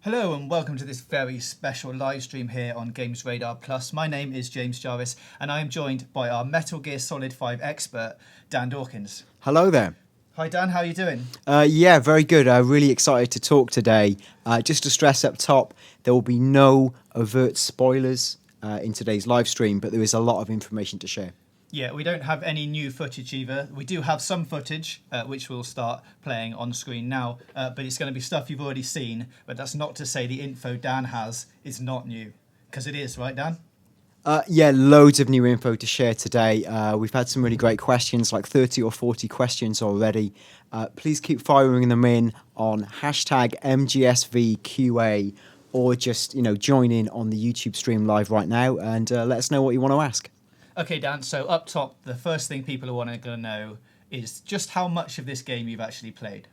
Hello and welcome to this very special live stream here on Games Radar Plus. My name is James Jarvis and I am joined by our Metal Gear Solid 5 expert, Dan Dawkins. Hello there. Hi Dan, how are you doing? Yeah, very good. Really excited to talk today. Just to stress up top, there will be no overt spoilers in today's live stream, but there is a lot of information to share. Yeah, we don't have any new footage either. We do have some footage, which we'll start playing on screen now, but it's going to be stuff you've already seen, but that's not to say the info Dan has is not new, because it is, right Dan? Yeah, loads of new info to share today. We've had some really great questions, like 30 or 40 questions already. Please keep firing them in on hashtag MGSVQA or just, join in on the YouTube stream live right now and let us know what you want to ask. Okay, Dan, so up top, the first thing people are going to know is just how much of this game you've actually played.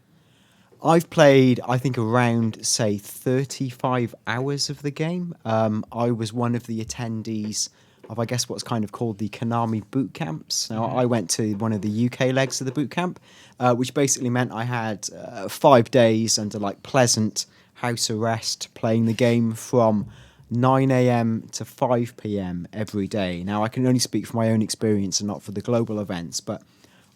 I've played, I think, around, say, 35 hours of the game. I was one of the attendees of, I guess, what's kind of called the Konami boot camps. Now, I went to one of the UK legs of the boot camp, which basically meant I had 5 days under, pleasant house arrest playing the game from 9 a.m. to 5 p.m. every day. Now, I can only speak from my own experience and not for the global events, but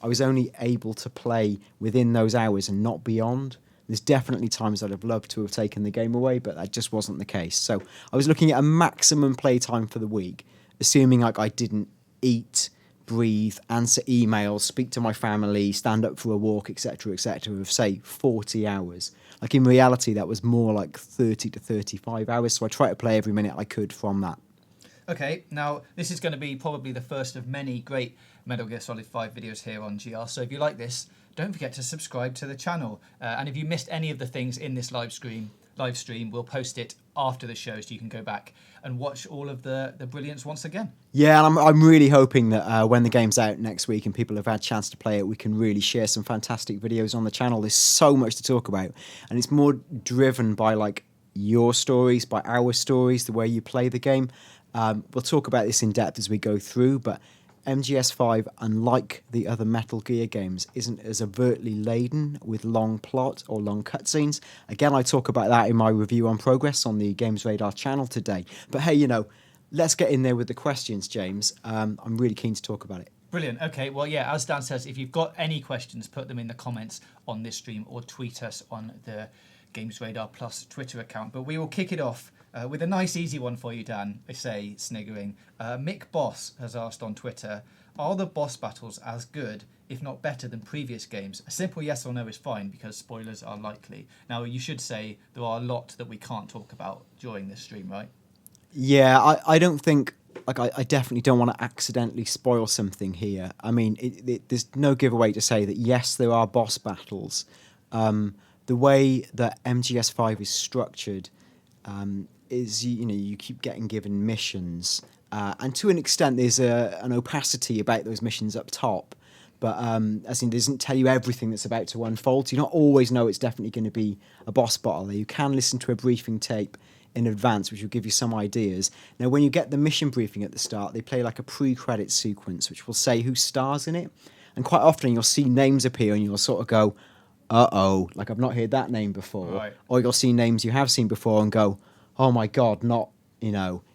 I was only able to play within those hours and not beyond. There's definitely times I'd have loved to have taken the game away, but that just wasn't the case. So I was looking at a maximum play time for the week, assuming I didn't eat, breathe, answer emails, speak to my family, stand up for a walk, etc., of, say, 40 hours. In reality, that was more like 30 to 35 hours, so I try to play every minute I could from that. Okay, now this is going to be probably the first of many great Metal Gear Solid 5 videos here on GR, so if you like this, don't forget to subscribe to the channel. And if you missed any of the things in this live stream, we'll post it after the show so you can go back and watch all of the brilliance once again. Yeah, and I'm really hoping that when the game's out next week and people have had a chance to play it, we can really share some fantastic videos on the channel. There's so much to talk about, and it's more driven by your stories, by our stories, the way you play the game. We'll talk about this in depth as we go through, but MGS5, unlike the other Metal Gear games, isn't as overtly laden with long plot or long cutscenes. Again, I talk about that in my review on progress on the Games Radar channel today. But hey, let's get in there with the questions, James. I'm really keen to talk about it. Brilliant. Okay, well, yeah, as Dan says, if you've got any questions, put them in the comments on this stream or tweet us on the Games Radar Plus Twitter account. But we will kick it off with a nice easy one for you, Dan, I say, sniggering. Mick Boss has asked on Twitter, are the boss battles as good, if not better, than previous games? A simple yes or no is fine, because spoilers are likely. Now, you should say there are a lot that we can't talk about during this stream, right? Yeah, I don't think... I definitely don't want to accidentally spoil something here. I mean, there's no giveaway to say that, yes, there are boss battles. The way that MGS5 is structured... is you keep getting given missions, and to an extent there's an opacity about those missions up top, but as in it doesn't tell you everything that's about to unfold. So you don't always know it's definitely going to be a boss battle. You can listen to a briefing tape in advance, which will give you some ideas. Now, when you get the mission briefing at the start, they play a pre-credit sequence, which will say who stars in it, and quite often you'll see names appear and you'll sort of go, uh-oh, I've not heard that name before. Right. Or you'll see names you have seen before and go, oh my God, not,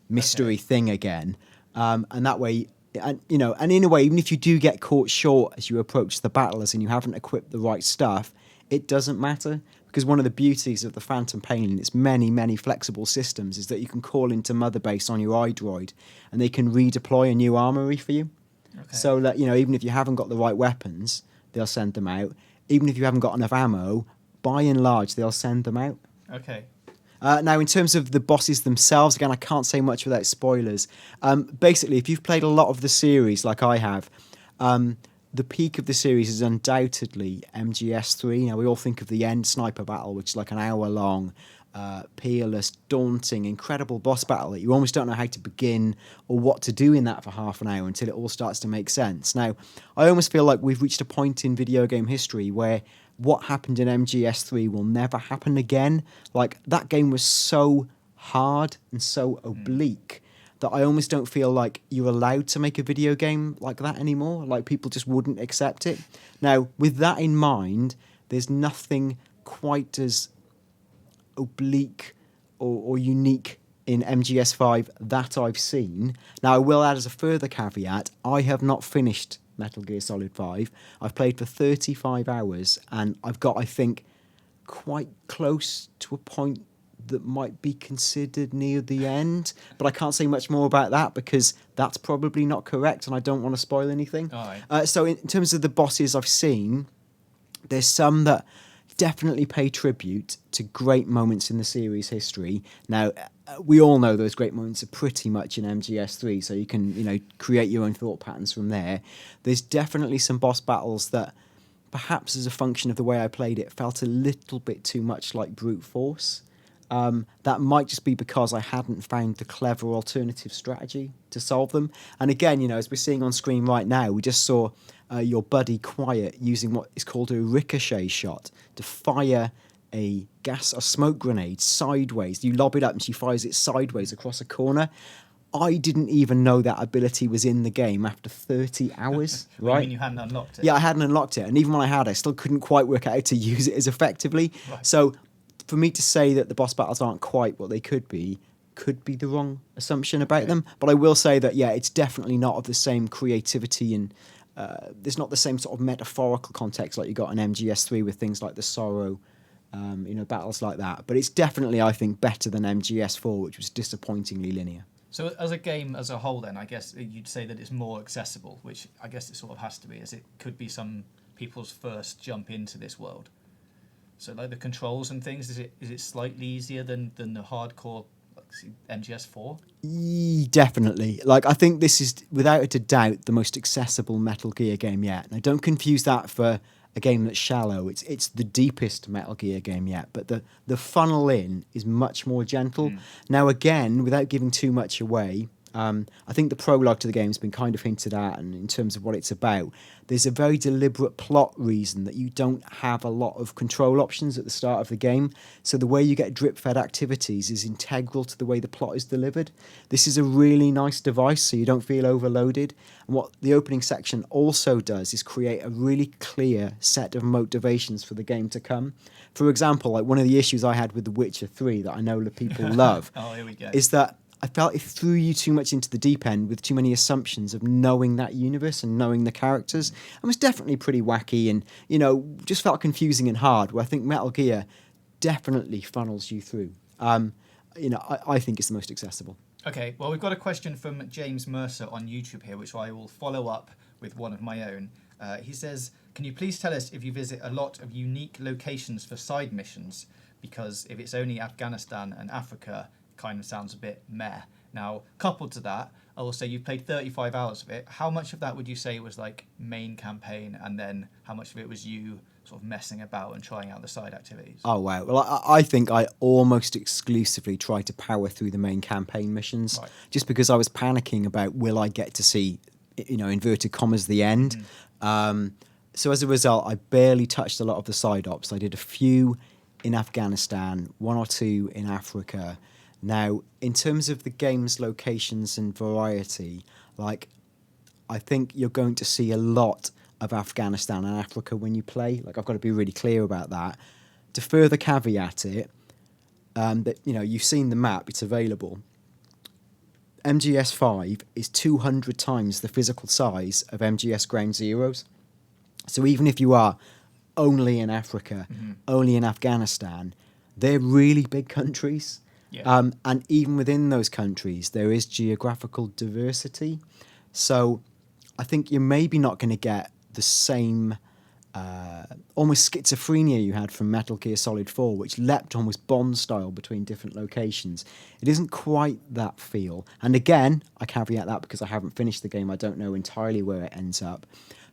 mystery thing again. And that way, and in a way, even if you do get caught short as you approach the battle, as in you haven't equipped the right stuff, it doesn't matter. Because one of the beauties of the Phantom Pain and its many, many flexible systems is that you can call into Mother Base on your iDroid and they can redeploy a new armory for you. Okay. So that, even if you haven't got the right weapons, they'll send them out. Even if you haven't got enough ammo, by and large, they'll send them out. Okay. Now, in terms of the bosses themselves, again, I can't say much without spoilers. Basically, if you've played a lot of the series like I have, the peak of the series is undoubtedly MGS3. Now, we all think of the end sniper battle, which is an hour-long, peerless, daunting, incredible boss battle that you almost don't know how to begin or what to do in that for half an hour until it all starts to make sense. Now, I almost feel like we've reached a point in video game history where what happened in MGS3 will never happen again. That game was so hard and so oblique that I almost don't feel like you're allowed to make a video game like that anymore. People just wouldn't accept it. Now, with that in mind, there's nothing quite as oblique or unique in MGS5 that I've seen. Now, I will add as a further caveat, I have not finished Metal Gear Solid 5. I've played for 35 hours, and I've got, I think, quite close to a point that might be considered near the end, but I can't say much more about that because that's probably not correct, and I don't want to spoil anything. All right. So in terms of the bosses I've seen, there's some that definitely pay tribute to great moments in the series history. Now, we all know those great moments are pretty much in MGS3, so you can, create your own thought patterns from there. There's definitely some boss battles that, perhaps as a function of the way I played it, felt a little bit too much like brute force. That might just be because I hadn't found the clever alternative strategy to solve them. And again, as we're seeing on screen right now, we just saw your buddy Quiet using what is called a ricochet shot to fire a gas or smoke grenade sideways. You lob it up and she fires it sideways across a corner. I didn't even know that ability was in the game after 30 hours. Well, right? You mean you hadn't unlocked it? Yeah, I hadn't unlocked it. And even when I had, I still couldn't quite work out how to use it as effectively. Right. So for me to say that the boss battles aren't quite what they could be the wrong assumption about them. But I will say that, yeah, it's definitely not of the same creativity and there's not the same sort of metaphorical context like you got in MGS3 with things like the Sorrow, battles like that. But it's definitely, I think, better than MGS4, which was disappointingly linear. So as a game as a whole then, I guess you'd say that it's more accessible, which I guess it sort of has to be, as it could be some people's first jump into this world. So like the controls and things, is it slightly easier than the hardcore MGS4? Definitely. I think this is, without a doubt, the most accessible Metal Gear game yet. Now, don't confuse that for a game that's shallow. It's the deepest Metal Gear game yet, but the funnel in is much more gentle. Now, again, without giving too much away, I think the prologue to the game has been kind of hinted at, and in terms of what it's about, there's a very deliberate plot reason that you don't have a lot of control options at the start of the game. So the way you get drip-fed activities is integral to the way the plot is delivered. This is a really nice device, so you don't feel overloaded. And what the opening section also does is create a really clear set of motivations for the game to come. For example, like one of the issues I had with The Witcher 3 that I know that people love Here we go. is that I felt it threw you too much into the deep end with too many assumptions of knowing that universe and knowing the characters. It was definitely pretty wacky and, just felt confusing and hard, where I think Metal Gear definitely funnels you through. I think it's the most accessible. Okay, well, we've got a question from James Mercer on YouTube here, which I will follow up with one of my own. He says, can you please tell us if you visit a lot of unique locations for side missions? Because if it's only Afghanistan and Africa, kind of sounds a bit meh. Now, coupled to that, I will say you've played 35 hours of it. How much of that would you say was like main campaign, and then how much of it was you sort of messing about and trying out the side activities? Oh, wow. Well, I think I almost exclusively tried to power through the main campaign missions, just because I was panicking about will I get to see, inverted commas, the end. So as a result, I barely touched a lot of the side ops. I did a few in Afghanistan, one or two in Africa. Now, in terms of the game's locations and variety, I think you're going to see a lot of Afghanistan and Africa when you play. I've got to be really clear about that. To further caveat it, that you've seen the map; it's available. MGS5 is 200 times the physical size of MGS Ground Zeroes. So even if you are only in Africa, only in Afghanistan, they're really big countries. Yeah. And even within those countries, there is geographical diversity. So I think you're maybe not going to get the same almost schizophrenia you had from Metal Gear Solid 4, which leapt almost Bond style between different locations. It isn't quite that feel. And again, I caveat that because I haven't finished the game. I don't know entirely where it ends up.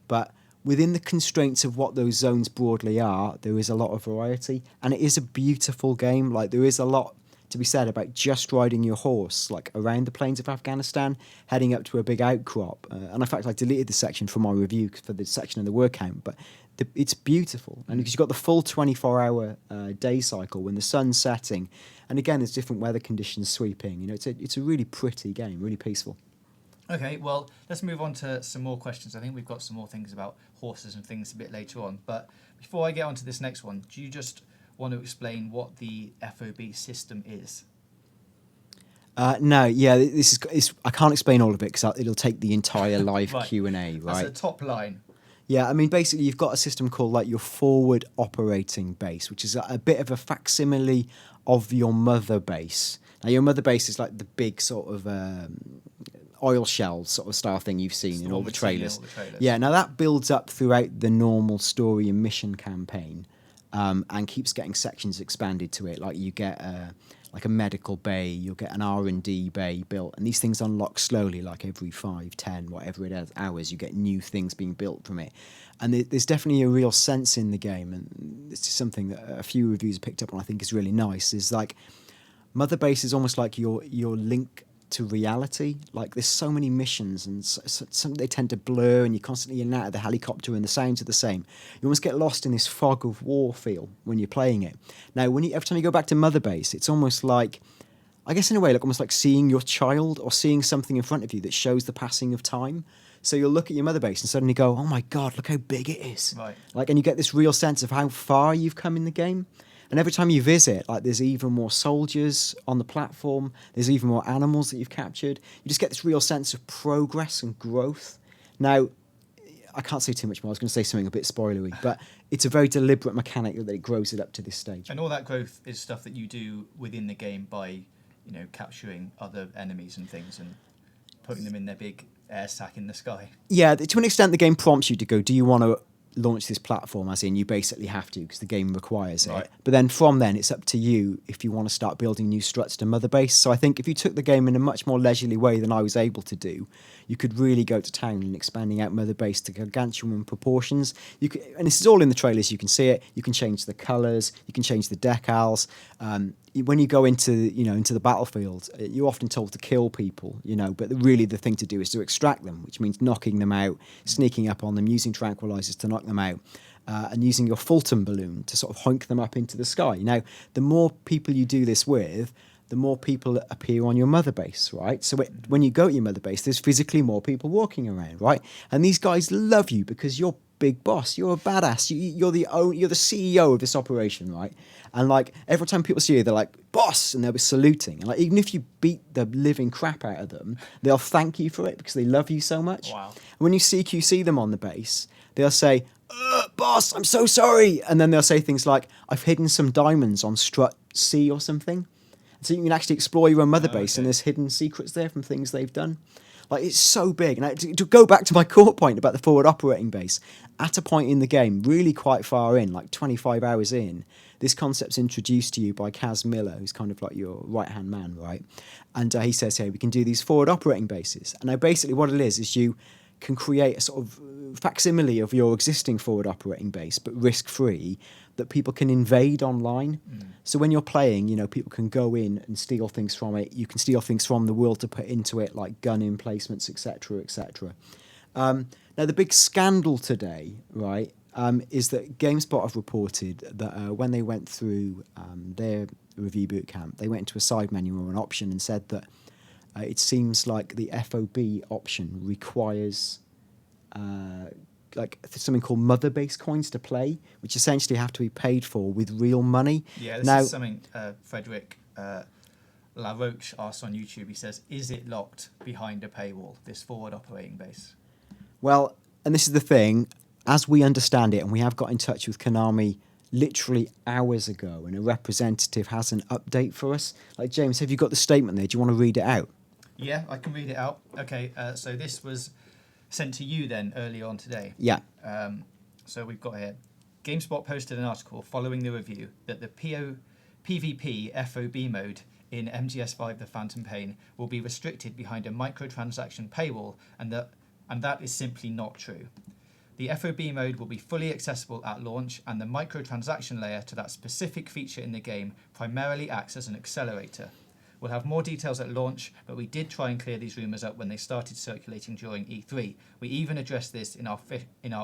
But within the constraints of what those zones broadly are, there is a lot of variety. And it is a beautiful game. There is a lot to be said about just riding your horse around the plains of Afghanistan, heading up to a big outcrop. And in fact, I deleted the section from my review for the section of the word count, but it's beautiful. And because you've got the full 24-hour day cycle when the sun's setting, and again, there's different weather conditions sweeping. It's a really pretty game, really peaceful. Okay, well, let's move on to some more questions. I think we've got some more things about horses and things a bit later on. But before I get on to this next one, do you just want to explain what the FOB system is? No, yeah, I can't explain all of it because it'll take the entire live Right. Q&A, right? That's the top line. Yeah, I mean, basically, you've got a system called like your forward operating base, which is a bit of a facsimile of your mother base. Now, your mother base is like the big sort of oil shell sort of style thing you've seen in all the trailers. Yeah, now that builds up throughout the normal story and mission campaign, and keeps getting sections expanded to it. Like you get like a medical bay, you'll get an R&D bay built, and these things unlock slowly, like every 5, 10, whatever it is, hours, you get new things being built from it. And there's definitely a real sense in the game, and this is something that a few reviews have picked up on, I think is really nice, is like Mother Base is almost like your link to reality. Like there's so many missions, and some they tend to blur, and you're constantly in and out of the helicopter, and the sounds are the same. You almost get lost in this fog of war feel when you're playing it. Now, every time you go back to Mother Base, it's almost like, I guess in a way, like almost like seeing your child or seeing something in front of you that shows the passing of time. So you'll look at your Mother Base and suddenly go, "Oh my God, look how big it is!" Right. Like, and you get this real sense of how far you've come in the game. And every time you visit, like there's even more soldiers on the platform, there's even more animals that you've captured. You just get this real sense of progress and growth. Now, I can't say too much more. I was going to say something a bit spoilery, but it's a very deliberate mechanic that it grows it up to this stage. And all that growth is stuff that you do within the game by, capturing other enemies and things and putting them in their big air sack in the sky. Yeah, to an extent, the game prompts you to go, do you want to launch this platform, as in you basically have to because the game requires it. But then from then it's up to you if you want to start building new struts to Mother Base. So I think if you took the game in a much more leisurely way than I was able to do, you could really go to town in expanding out Mother Base to gargantuan proportions. And this is all in the trailers, you can see it. You can change the colours, you can change the decals. When you go into the battlefield, you're often told to kill people, but really the thing to do is to extract them, which means knocking them out, sneaking up on them, using tranquilizers to knock them out, and using your Fulton balloon to sort of hoink them up into the sky. Now, the more people you do this with, the more people appear on your Mother Base, right? So when you go to your Mother Base, there's physically more people walking around, right? And these guys love you because you're big boss, you're a badass, you're the CEO of this operation, right? And like every time people see you, they're like, boss, and they'll be saluting. And like even if you beat the living crap out of them, they'll thank you for it because they love you so much. Wow. And when you CQC them on the base, they'll say, boss, I'm so sorry. And then they'll say things like, I've hidden some diamonds on strut C or something. So you can actually explore your own Mother Base, and there's hidden secrets there from things they've done. Like, it's so big. And to go back to my core point about the forward operating base, at a point in the game, really quite far in, like 25 hours in, this concept's introduced to you by Kaz Miller, who's kind of like your right-hand man, right? And he says, hey, we can do these forward operating bases. And now basically what it is you can create a sort of facsimile of your existing forward operating base, but risk-free, that people can invade online. So when you're playing, people can go in and steal things from it. You can steal things from the world to put into it, like gun emplacements, etc., etc. Now, the big scandal today, right, is that GameSpot have reported that when they went through their review boot camp, they went into a side menu or an option and said that it seems like the FOB option requires like something called Mother Base coins to play, which essentially have to be paid for with real money. Yeah, this is something Frederick LaRoche asked on YouTube. He says, is it locked behind a paywall, this forward operating base? Well, and this is the thing, as we understand it, and we have got in touch with Konami literally hours ago, and a representative has an update for us. Like, James, have you got the statement there? Do you want to read it out? Yeah, I can read it out. Okay, so this was sent to you then earlier on today. Yeah. So we've got here, GameSpot posted an article following the review that the PvP FOB mode in MGS5 The Phantom Pain will be restricted behind a microtransaction paywall, and that is simply not true. The FOB mode will be fully accessible at launch, and the microtransaction layer to that specific feature in the game primarily acts as an accelerator. We'll have more details at launch, but we did try and clear these rumours up when they started circulating during E3. We even addressed this in our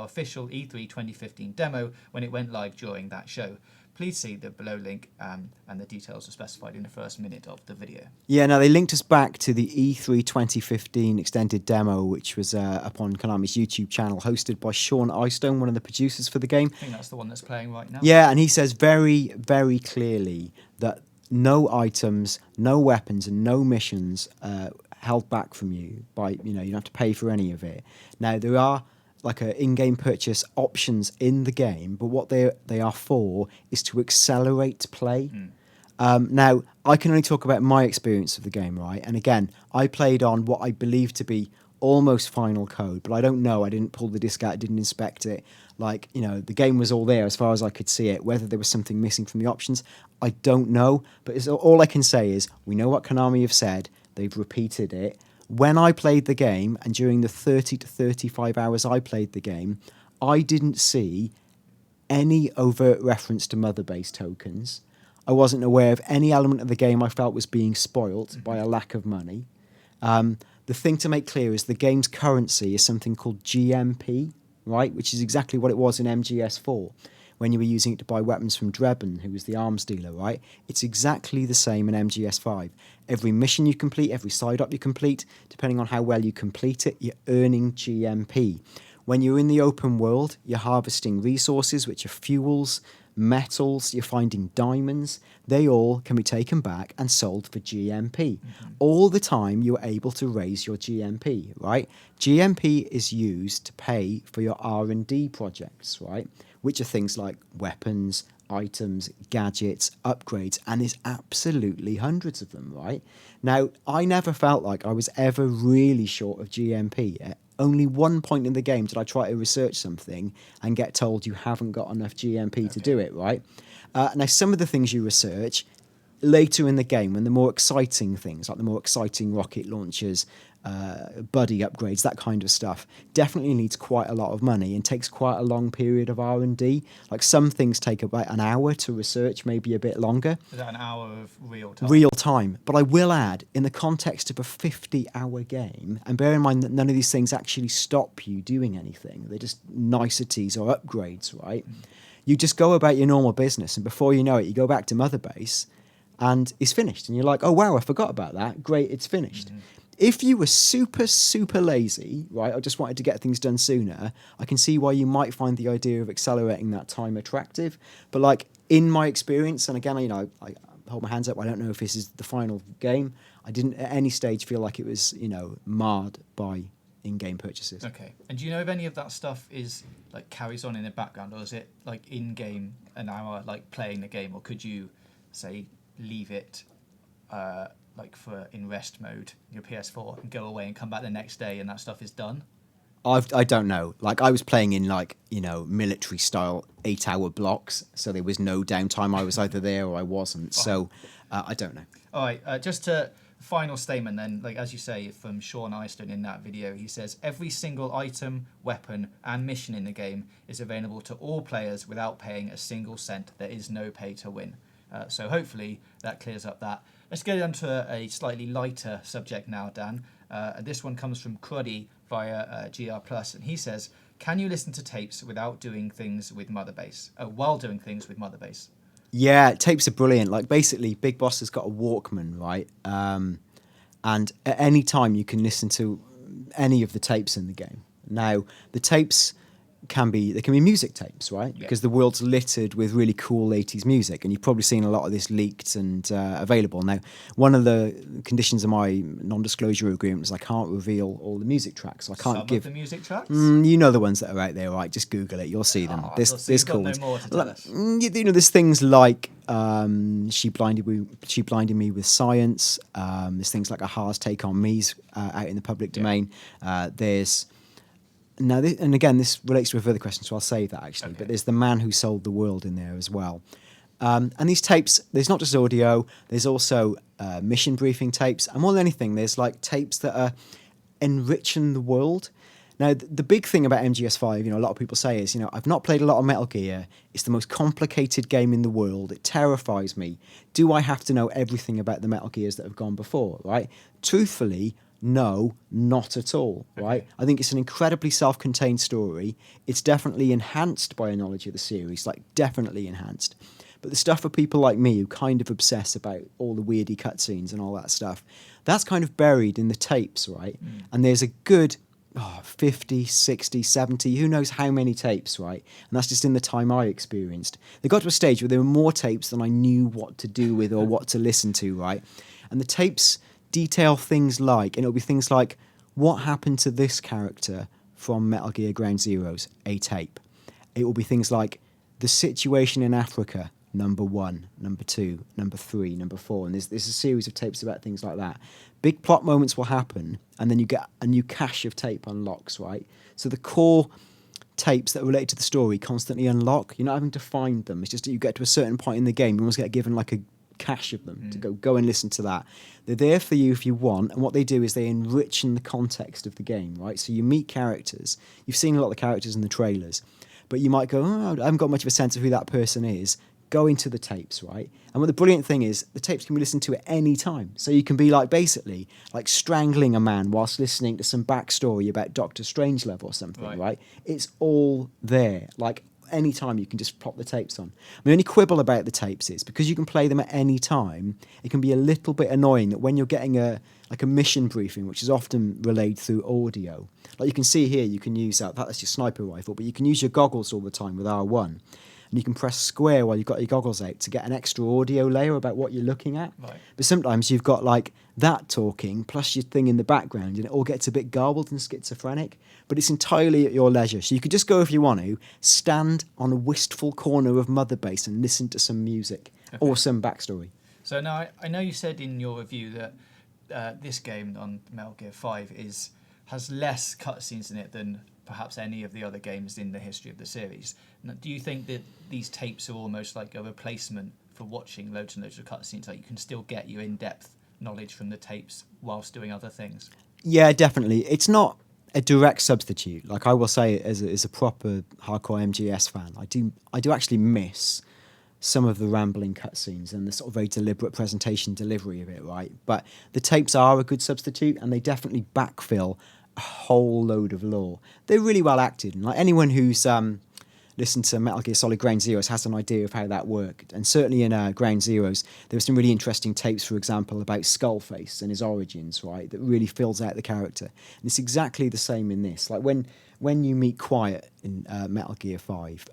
official E3 2015 demo when it went live during that show. Please see the below link, and the details are specified in the first minute of the video. Yeah, now they linked us back to the E3 2015 extended demo, which was up on Konami's YouTube channel, hosted by Sean Eystone, one of the producers for the game. I think that's the one that's playing right now. Yeah, and he says very, very clearly that no items, no weapons, and no missions held back from you by, you don't have to pay for any of it. Now, there are like in-game purchase options in the game, but what they are for is to accelerate play. Now, I can only talk about my experience of the game, right? And again, I played on what I believe to be almost final code, but I don't know. I didn't pull the disc out, I didn't inspect it. Like, the game was all there as far as I could see it. Whether there was something missing from the options, I don't know. But all I can say is we know what Konami have said. They've repeated it. When I played the game, and during the 30 to 35 hours I played the game, I didn't see any overt reference to mother base tokens. I wasn't aware of any element of the game I felt was being spoilt by a lack of money. The thing to make clear is the game's currency is something called GMP, right? Which is exactly what it was in MGS4 when you were using it to buy weapons from Drebin, who was the arms dealer, right? It's exactly the same in MGS5. Every mission you complete, every side-up you complete, depending on how well you complete it, you're earning GMP. When you're in the open world, you're harvesting resources, which are fuels, metals, you're finding diamonds. They all can be taken back and sold for GMP. All the time you're able to raise your GMP, right? GMP is used to pay for your R&D projects, right? Which are things like weapons, items, gadgets, upgrades, and there's absolutely hundreds of them, right? Now, I never felt like I was ever really short of GMP. At only one point in the game did I try to research something and get told you haven't got enough GMP to do it, right? Now, some of the things you research later in the game, when the more exciting things, like the more exciting rocket launchers, buddy upgrades, that kind of stuff, definitely needs quite a lot of money and takes quite a long period of R&D. Like some things take about an hour to research, maybe a bit longer. Is that an hour of real time? Real time. But I will add, in the context of a 50-hour game, and bear in mind that none of these things actually stop you doing anything. They're just niceties or upgrades, right? You just go about your normal business, and before you know it, you go back to Mother Base, and it's finished. And you're like, oh, wow, I forgot about that. Great, it's finished. If you were super, super lazy, right, or just wanted to get things done sooner, I can see why you might find the idea of accelerating that time attractive. But like in my experience, and again, I hold my hands up, I don't know if this is the final game. I didn't at any stage feel like it was, marred by in-game purchases. Okay. And do you know if any of that stuff is like carries on in the background, or is it like in-game an hour, like playing the game, or could you say leave it like for in rest mode, your PS4, and go away and come back the next day and that stuff is done? I don't know. Like I was playing in military style 8-hour blocks, so there was no downtime. I was either there or I wasn't. So I don't know. All right. Just to final statement then, like as you say from Sean Easton in that video, he says every single item, weapon, and mission in the game is available to all players without paying a single cent. There is no pay to win. So hopefully that clears up that. Let's get on to a slightly lighter subject now, Dan. This one comes from Cruddy via GR+, and he says, can you listen to tapes without doing things with Mother Base? While doing things with Mother Base? Yeah, tapes are brilliant. Like basically, Big Boss has got a Walkman, right? And at any time you can listen to any of the tapes in the game. Now, the tapes can be music tapes, right? Because the world's littered with really cool 80s music, and you've probably seen a lot of this leaked and available. Now, one of the conditions of my non-disclosure agreement is I can't reveal all the music tracks. So I can't give the music tracks. You know the ones that are out there, right? Just Google it, you'll see them. There's cool ones. No more to tell us. There's things like She Blinded Me with Science. There's things like Aha's Take on Me's out in the public domain. And again, this relates to a further question, so I'll save that actually. Okay. But there's The Man Who Sold the World in there as well. And these tapes, there's not just audio, there's also mission briefing tapes. And more than anything, there's like tapes that are enriching the world. Now, the big thing about MGS5, a lot of people say is, I've not played a lot of Metal Gear. It's the most complicated game in the world. It terrifies me. Do I have to know everything about the Metal Gears that have gone before, right? Truthfully, no, not at all, right? I think it's an incredibly self-contained story. It's definitely enhanced by a knowledge of the series, like definitely enhanced. But the stuff for people like me who kind of obsess about all the weirdy cutscenes and all that stuff, that's kind of buried in the tapes, right? And there's a good 50, 60, 70, who knows how many tapes, right? And that's just in the time I experienced. They got to a stage where there were more tapes than I knew what to do with or what to listen to, right? And the tapes detail things like, and it'll be things like, what happened to this character from Metal Gear Ground Zeroes, a tape. It will be things like, the situation in Africa, number 1, number 2, number 3, number 4, and there's a series of tapes about things like that. Big plot moments will happen, and then you get a new cache of tape unlocks, right? So the core tapes that relate to the story constantly unlock. You're not having to find them. It's just that you get to a certain point in the game, you almost get given like a cache of them to go and listen to that. They're there for you if you want, and what they do is they enrich in the context of the game, right? So you meet characters. You've seen a lot of the characters in the trailers, but you might go, I haven't got much of a sense of who that person is. Go into the tapes, right? And what the brilliant thing is, the tapes can be listened to at any time. So you can be like basically like strangling a man whilst listening to some backstory about Doctor Strangelove or something, right? It's all there. Like any time you can just pop the tapes on. My only quibble about the tapes is because you can play them at any time, it can be a little bit annoying that when you're getting a mission briefing, which is often relayed through audio, like you can see here, you can use that's your sniper rifle, but you can use your goggles all the time with R1. And you can press square while you've got your goggles out to get an extra audio layer about what you're looking at. Right. But sometimes you've got like that talking plus your thing in the background and it all gets a bit garbled and schizophrenic. But it's entirely at your leisure. So you could just go if you want to, stand on a wistful corner of Mother Base and listen to some music or some backstory. So now I know you said in your review that this game on Metal Gear 5 has less cutscenes in it than perhaps any of the other games in the history of the series. Now, do you think that these tapes are almost like a replacement for watching loads and loads of cutscenes? Like you can still get your in-depth knowledge from the tapes whilst doing other things? Yeah, definitely. It's not a direct substitute. Like I will say, as a proper hardcore MGS fan, I do actually miss some of the rambling cutscenes and the sort of very deliberate presentation delivery of it, right? But the tapes are a good substitute, and they definitely backfill a whole load of lore. They're really well acted, and like anyone who's listened to Metal Gear Solid Ground Zeroes has an idea of how that worked. And certainly in Ground Zeroes, there were some really interesting tapes, for example, about Skullface and his origins, right? That really fills out the character. And it's exactly the same in this. Like when you meet Quiet in Metal Gear 5,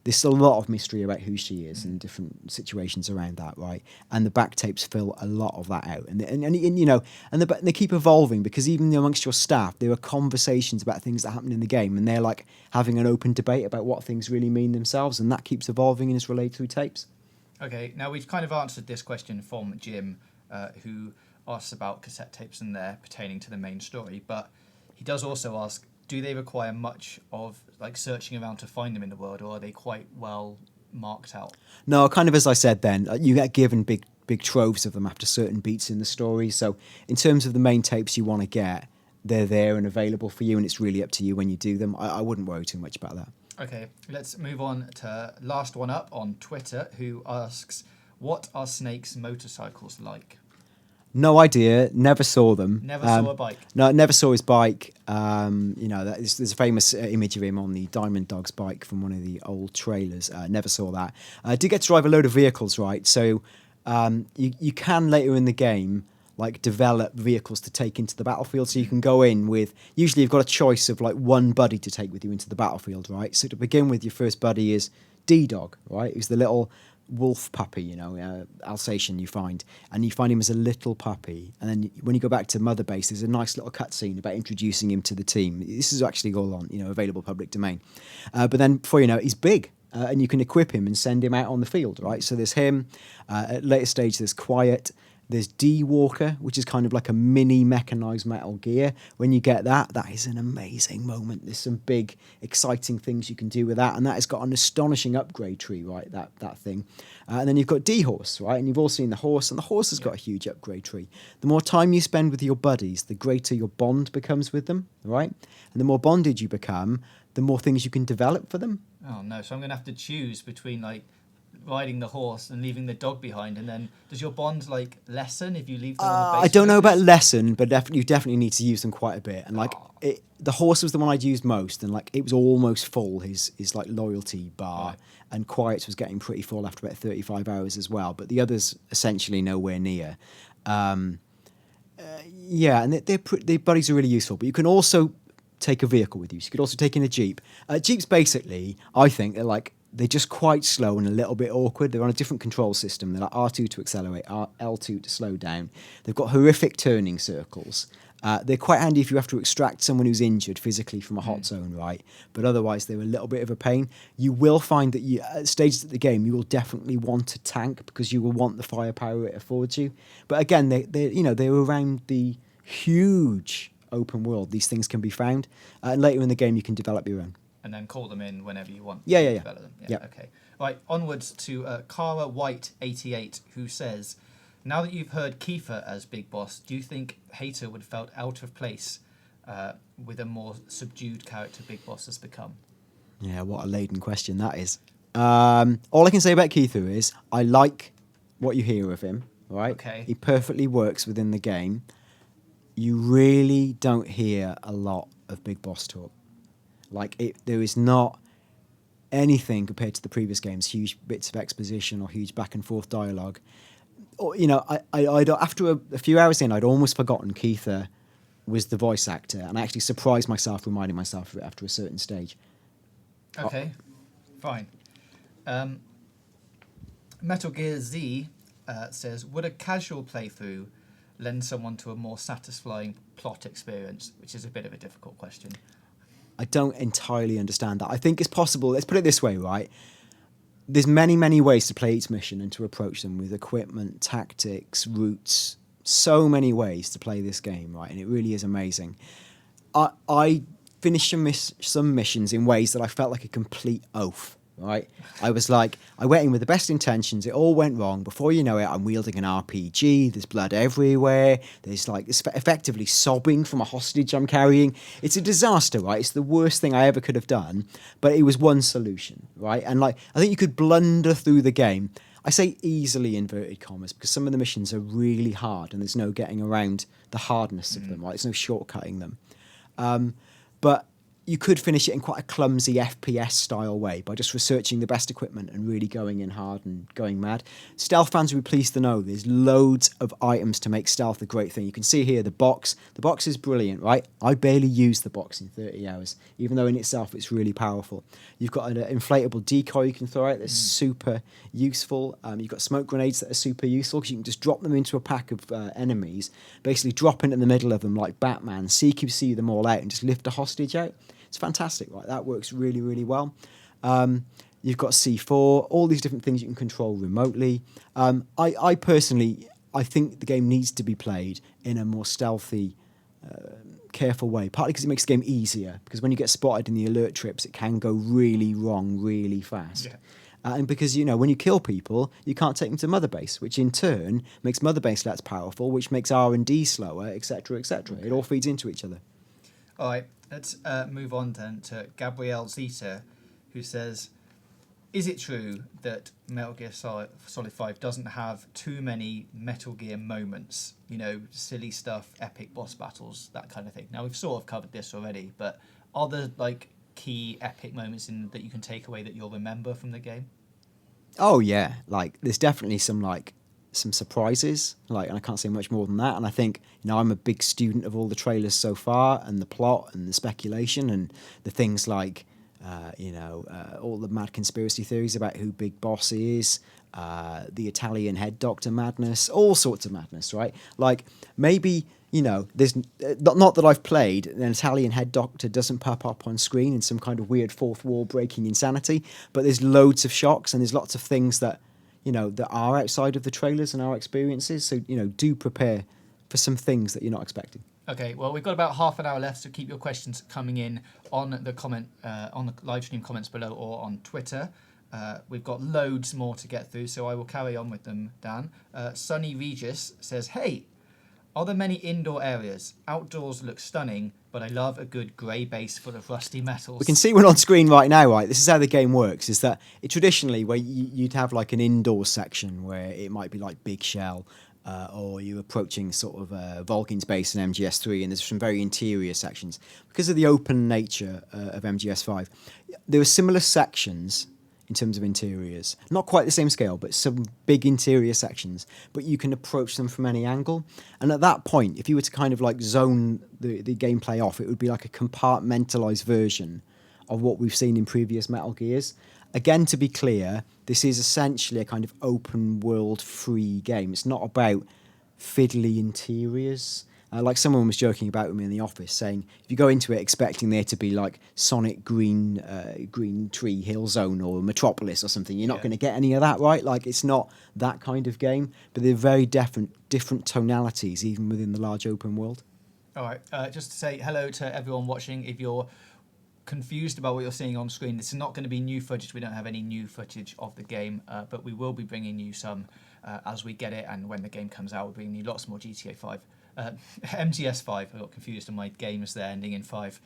there's a lot of mystery about who she is and different situations around that, right? And the back tapes fill a lot of that out, and you know, and they keep evolving because even amongst your staff, there are conversations about things that happen in the game, and they're like having an open debate about what things really mean themselves, and that keeps evolving and is relayed through tapes. Okay, now we've kind of answered this question from Jim, who asks about cassette tapes and they're pertaining to the main story, but he does also ask, do they require much of like searching around to find them in the world, or are they quite well marked out? No, kind of as I said then, you get given big troves of them after certain beats in the story. So in terms of the main tapes you want to get, they're there and available for you, and it's really up to you when you do them. I wouldn't worry too much about that. Okay, let's move on to last one up on Twitter, who asks, what are Snake's motorcycles like? No idea. Never saw them. Never saw a bike. No, never saw his bike. You know, there's a famous image of him on the Diamond Dogs bike from one of the old trailers. Never saw that. I did get to drive a load of vehicles, right? So you can later in the game like develop vehicles to take into the battlefield. So you can go in with, usually you've got a choice of like one buddy to take with you into the battlefield, right? So to begin with, your first buddy is D-Dog, right? Who's the little wolf puppy, you know, Alsatian you find, and you find him as a little puppy, and then when you go back to Mother Base, there's a nice little cutscene about introducing him to the team. This is actually all on, you know, available public domain. But then before you know it, he's big, and you can equip him and send him out on the field, right? So there's him. At a later stage, there's Quiet. There's D-Walker, which is kind of like a mini mechanized Metal Gear. When you get that is an amazing moment. There's some big, exciting things you can do with that, and that has got an astonishing upgrade tree, right, that thing. And then you've got D-Horse, right, and you've all seen the horse, and the horse has got a huge upgrade tree. The more time you spend with your buddies, the greater your bond becomes with them, right? And the more bonded you become, the more things you can develop for them. Oh, no, so I'm going to have to choose between, like, riding the horse and leaving the dog behind, and then does your bond like lessen if you leave them on the base? I don't know about lessen, but you definitely need to use them quite a bit. And like the horse was the one I'd used most, and like it was almost full, his like loyalty bar, right. And Quiet's was getting pretty full after about 35 hours as well, but the others essentially nowhere near. Yeah, and their buddies are really useful, but you can also take a vehicle with you. So you could also take in a Jeep. Jeeps basically, I think, they're just quite slow and a little bit awkward. They're on a different control system. They're like R2 to accelerate, L2 to slow down. They've got horrific turning circles. They're quite handy if you have to extract someone who's injured physically from a hot zone, right? But otherwise, they're a little bit of a pain. You will find that at stages of the game, you will definitely want a tank because you will want the firepower it affords you. But again, they're around the huge open world. These things can be found, and later in the game, you can develop your own. And then call them in whenever you want. Yeah. Develop them. Yeah. Okay. Right. Onwards to Cara White 88, who says, now that you've heard Kiefer as Big Boss, do you think Hater would have felt out of place with a more subdued character Big Boss has become? Yeah, what a laden question that is. All I can say about Kiefer is I like what you hear of him, right? Okay. He perfectly works within the game. You really don't hear a lot of Big Boss talk. There is not anything compared to the previous games, huge bits of exposition or huge back and forth dialogue. Or, I'd after a few hours in, I'd almost forgotten Keitha was the voice actor, and I actually surprised myself, reminding myself of it after a certain stage. Okay, fine. Metal Gear Z says, would a casual playthrough lend someone to a more satisfying plot experience? Which is a bit of a difficult question. I don't entirely understand that. I think it's possible. Let's put it this way, right? There's many, many ways to play each mission and to approach them with equipment, tactics, routes. So many ways to play this game, right? And it really is amazing. I finished some missions in ways that I felt like a complete oaf, right? I went in with the best intentions. It all went wrong. Before you know it, I'm wielding an RPG. There's blood everywhere. There's effectively sobbing from a hostage I'm carrying. It's a disaster, right? It's the worst thing I ever could have done. But it was one solution, right? And I think you could blunder through the game. I say easily inverted commas because some of the missions are really hard and there's no getting around the hardness of them, right? There's no shortcutting them. But you could finish it in quite a clumsy FPS style way by just researching the best equipment and really going in hard and going mad. Stealth fans will be pleased to know there's loads of items to make stealth a great thing. You can see here the box. The box is brilliant, right? I barely used the box in 30 hours, even though in itself it's really powerful. You've got an inflatable decoy you can throw out that's super useful. You've got smoke grenades that are super useful because you can just drop them into a pack of enemies, basically drop into the middle of them like Batman, CQC them all out and just lift a hostage out. It's fantastic, right? That works really, really well. You've got C4, all these different things you can control remotely. I personally think the game needs to be played in a more stealthy, careful way, partly because it makes the game easier, because when you get spotted in the alert trips, it can go really wrong really fast. Yeah. And because, when you kill people, you can't take them to Mother Base, which in turn makes Mother Base less powerful, which makes R&D slower, etc., etc. Okay. It all feeds into each other. All right. Let's move on then to Gabrielle Zeta, who says, is it true that Metal Gear Solid 5 doesn't have too many Metal Gear moments? Silly stuff, epic boss battles, that kind of thing. Now, we've sort of covered this already, but are there, key epic moments that you can take away that you'll remember from the game? Oh, yeah. There's definitely some surprises, and I can't say much more than that. And I think, I'm a big student of all the trailers so far and the plot and the speculation and the things all the mad conspiracy theories about who Big Boss is, the Italian head doctor madness, all sorts of madness, right? Maybe, there's not that I've played, an Italian head doctor doesn't pop up on screen in some kind of weird fourth wall breaking insanity, but there's loads of shocks and there's lots of things that that are outside of the trailers and our experiences. So, do prepare for some things that you're not expecting. Okay, well, we've got about half an hour left, so keep your questions coming in on the live stream comments below or on Twitter. We've got loads more to get through, so I will carry on with them, Dan. Sunny Regis says, hey, are there many indoor areas? Outdoors look stunning, but I love a good grey base full of rusty metals. We can see one on screen right now, right? This is how the game works, is that traditionally where you'd have an indoor section where it might be Big Shell, or you're approaching sort of Dawkins base in MGS3, and there's some very interior sections. Because of the open nature of MGS5, there are similar sections in terms of interiors. Not quite the same scale, but some big interior sections. But you can approach them from any angle. And at that point, if you were to kind of like zone the gameplay off, it would be like a compartmentalized version of what we've seen in previous Metal Gears. Again, to be clear, this is essentially a kind of open world free game. It's not about fiddly interiors. Like someone was joking about with me in the office, saying if you go into it expecting there to be like Sonic Green Tree Hill Zone or Metropolis or something, you're not going to get any of that, right? Like it's not that kind of game, but they're very different tonalities even within the large open world. All right, just to say hello to everyone watching. If you're confused about what you're seeing on screen, this is not going to be new footage. We don't have any new footage of the game, but we will be bringing you some as we get it, and when the game comes out, we'll bring you lots more GTA 5. MGS5, I got confused on my games there ending in 5.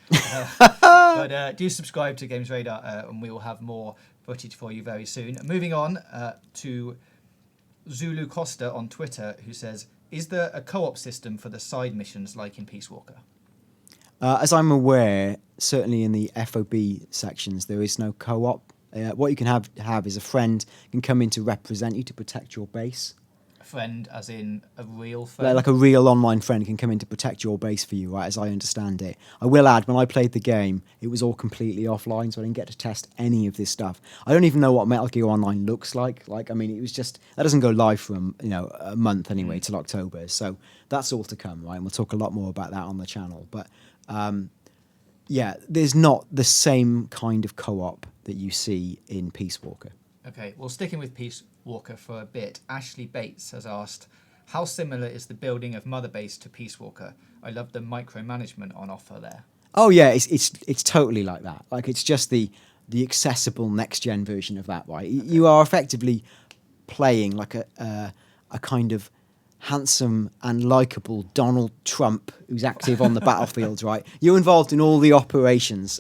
But do subscribe to Games Radar and we will have more footage for you very soon. Moving on to Zulu Costa on Twitter, who says, is there a co-op system for the side missions like in Peace Walker? As I'm aware, certainly in the FOB sections, there is no co-op. What you can have is a friend can come in to represent you to protect your base. Friend as in a real friend? Like a real online friend can come in to protect your base for you, right, as I understand it. I will add, when I played the game, it was all completely offline, so I didn't get to test any of this stuff. I don't even know what Metal Gear Online looks like. Like, I mean, it was just... That doesn't go live for, a month anyway, till October. So that's all to come, right? And we'll talk a lot more about that on the channel. But, yeah, there's not the same kind of co-op that you see in Peace Walker. Okay, well, sticking with Peace Walker for a bit, Ashley Bates has asked, how similar is the building of Mother Base to Peace Walker? I love the micromanagement on offer there. Oh yeah, it's totally like that. Like it's just the accessible next gen version of that, right? Okay. You are effectively playing like a kind of handsome and likable Donald Trump who's active on the battlefield, right? You're involved in all the operations.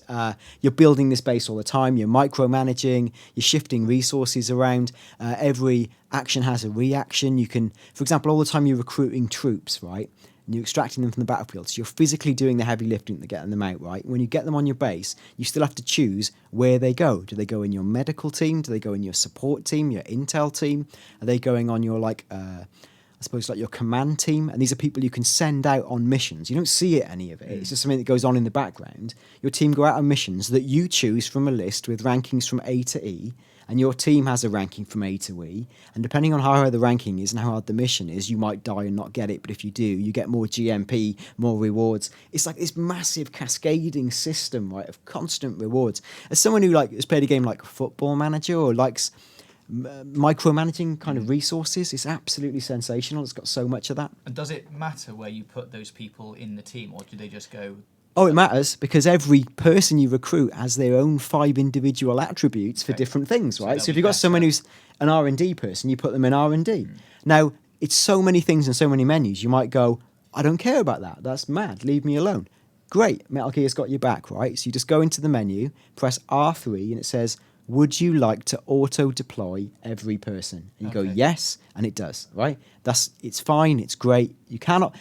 You're building this base all the time. You're micromanaging. You're shifting resources around. Every action has a reaction. You can, for example, all the time you're recruiting troops, right? And you're extracting them from the battlefield. So you're physically doing the heavy lifting to get them out, right? When you get them on your base, you still have to choose where they go. Do they go in your medical team? Do they go in your support team, your intel team? Are they going on your, I suppose, like your command team? And these are people you can send out on missions. You don't see any of it. It's just something that goes on in the background. Your team go out on missions that you choose from a list with rankings from A to E, and your team has a ranking from A to E. And depending on how high the ranking is and how hard the mission is, you might die and not get it. But if you do, you get more GMP, more rewards. It's like this massive cascading system, right, of constant rewards. As someone who has played a game like Football Manager or likes micromanaging kind of resources, it's absolutely sensational. It's got so much of that. And does it matter where you put those people in the team, or do they just go... Oh, it matters, because every person you recruit has their own 5 individual attributes for different things, right? So if you've got someone who's an R&D person, you put them in R&D. Now, it's so many things and so many menus, you might go, I don't care about that. That's mad. Leave me alone. Great. Metal Gear's got your back, right? So you just go into the menu, press R3, and it says, would you like to auto-deploy every person? And you go, yes, and it does, right? It's fine, it's great.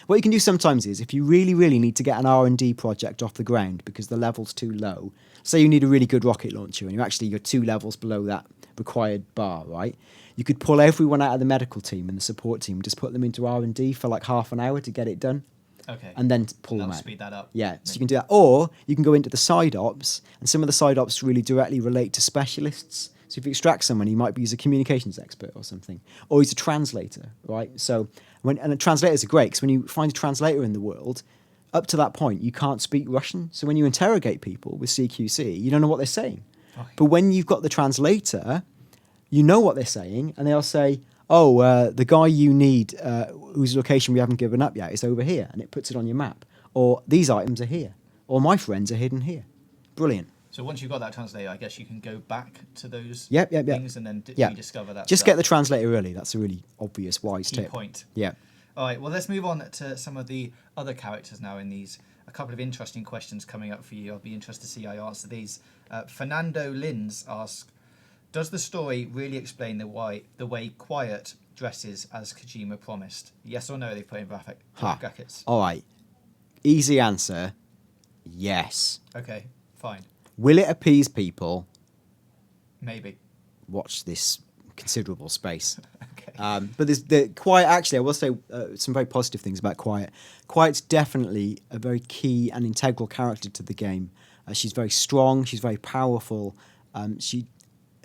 What you can do sometimes is, if you really, really need to get an R&D project off the ground because the level's too low, say you need a really good rocket launcher and you're 2 levels below that required bar, right? You could pull everyone out of the medical team and the support team, just put them into R&D for like half an hour to get it done. Okay. And then pull them out. Speed that up. Yeah, so you can do that. Or you can go into the side ops, and some of the side ops really directly relate to specialists. So if you extract someone, he might be a communications expert or something. Or he's a translator, right? So and translators are great, because when you find a translator in the world, up to that point, you can't speak Russian. So when you interrogate people with CQC, you don't know what they're saying. Okay. But when you've got the translator, you know what they're saying, and they'll say, the guy you need, whose location we haven't given up yet, is over here, and it puts it on your map. Or these items are here. Or my friends are hidden here. Brilliant. So once you've got that translator, I guess you can go back to those things and then rediscover that. Just get the translator early. That's a really obvious, wise Key tip. point. Yeah. All right, well, let's move on to some of the other characters now in these. A couple of interesting questions coming up for you. I'll be interested to see how you answer these. Fernando Lins asks, does the story really explain the way Quiet dresses as Kojima promised? Yes or no, they put in brackets. All right. Easy answer, yes. Okay, fine. Will it appease people? Maybe. watch this considerable space. Okay. But there's Quiet. Actually, I will say some very positive things about Quiet. Quiet's definitely a very key and integral character to the game. She's very strong. She's very powerful.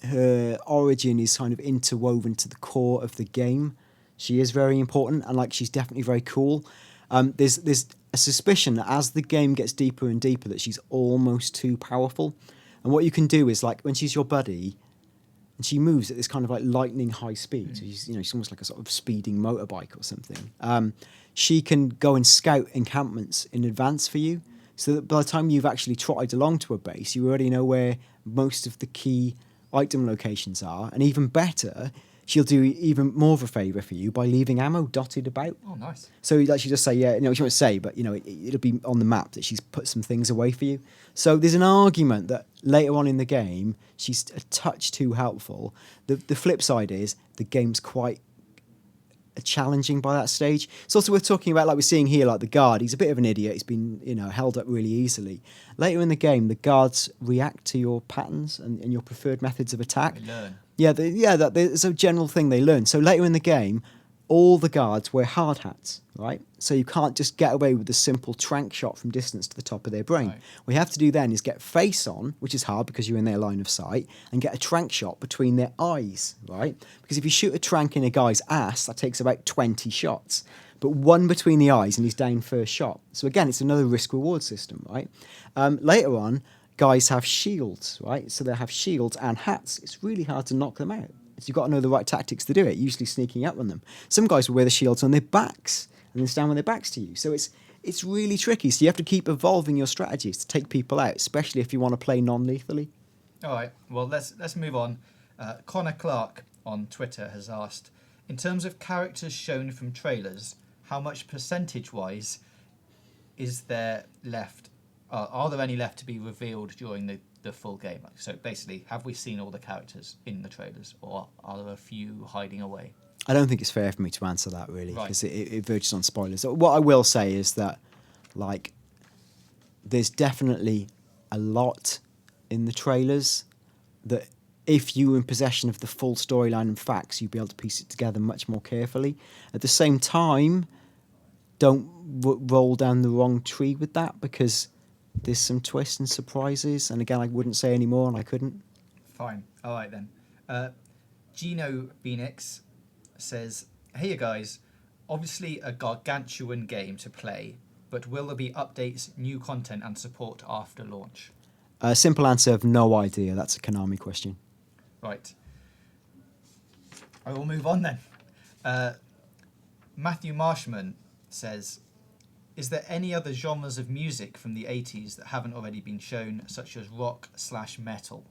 Her origin is kind of interwoven to the core of the game. She is very important, and like she's definitely very cool. There's a suspicion that as the game gets deeper and deeper, that she's almost too powerful. And what you can do is, like, when she's your buddy, and she moves at this kind of like lightning high speed, so she's almost like a sort of speeding motorbike or something. She can go and scout encampments in advance for you, so that by the time you've actually trotted along to a base, you already know where most of the key item locations are. And even better, she'll do even more of a favour for you by leaving ammo dotted about. Oh, nice. So you actually just say, she won't say, but it'll be on the map that she's put some things away for you. So there's an argument that later on in the game, she's a touch too helpful. The flip side is the game's quite challenging by that stage. It's also worth talking about, like we're seeing here, like the guard. He's a bit of an idiot. He's been, held up really easily. Later in the game, the guards react to your patterns and your preferred methods of attack. They learn. There's a general thing they learn. So later in the game, all the guards wear hard hats, right? So you can't just get away with a simple trank shot from distance to the top of their brain. Right. What you have to do then is get face on, which is hard because you're in their line of sight, and get a trank shot between their eyes, right? Because if you shoot a trank in a guy's ass, that takes about 20 shots. But one between the eyes and he's down first shot. So again, it's another risk-reward system, right? Later on, guys have shields, right? So they have shields and hats. It's really hard to knock them out. So you've got to know the right tactics to do it, usually sneaking up on them. Some guys will wear the shields on their backs and then stand with their backs to you. So it's really tricky. So you have to keep evolving your strategies to take people out, especially if you want to play non-lethally. All right. Well, let's move on. Connor Clark on Twitter has asked, in terms of characters shown from trailers, how much percentage-wise is there left? Are there any left to be revealed during the full game? So basically, have we seen all the characters in the trailers, or are there a few hiding away? I don't think it's fair for me to answer that, really, Right. because it verges on spoilers. What I will say is that, like, there's definitely a lot in the trailers that if you were in possession of the full storyline and facts, you'd be able to piece it together much more carefully. At the same time, don't roll down the wrong tree with that, because there's some twists and surprises. And again, I wouldn't say any more, and I couldn't. Fine. All right, then. Gino Phoenix says, hey, you guys, obviously a gargantuan game to play, but will there be updates, new content, and support after launch? Simple answer of no idea. That's a Konami question. Right. I will move on then. Matthew Marshman says, is there any other genres of music from the 80s that haven't already been shown, such as rock/metal?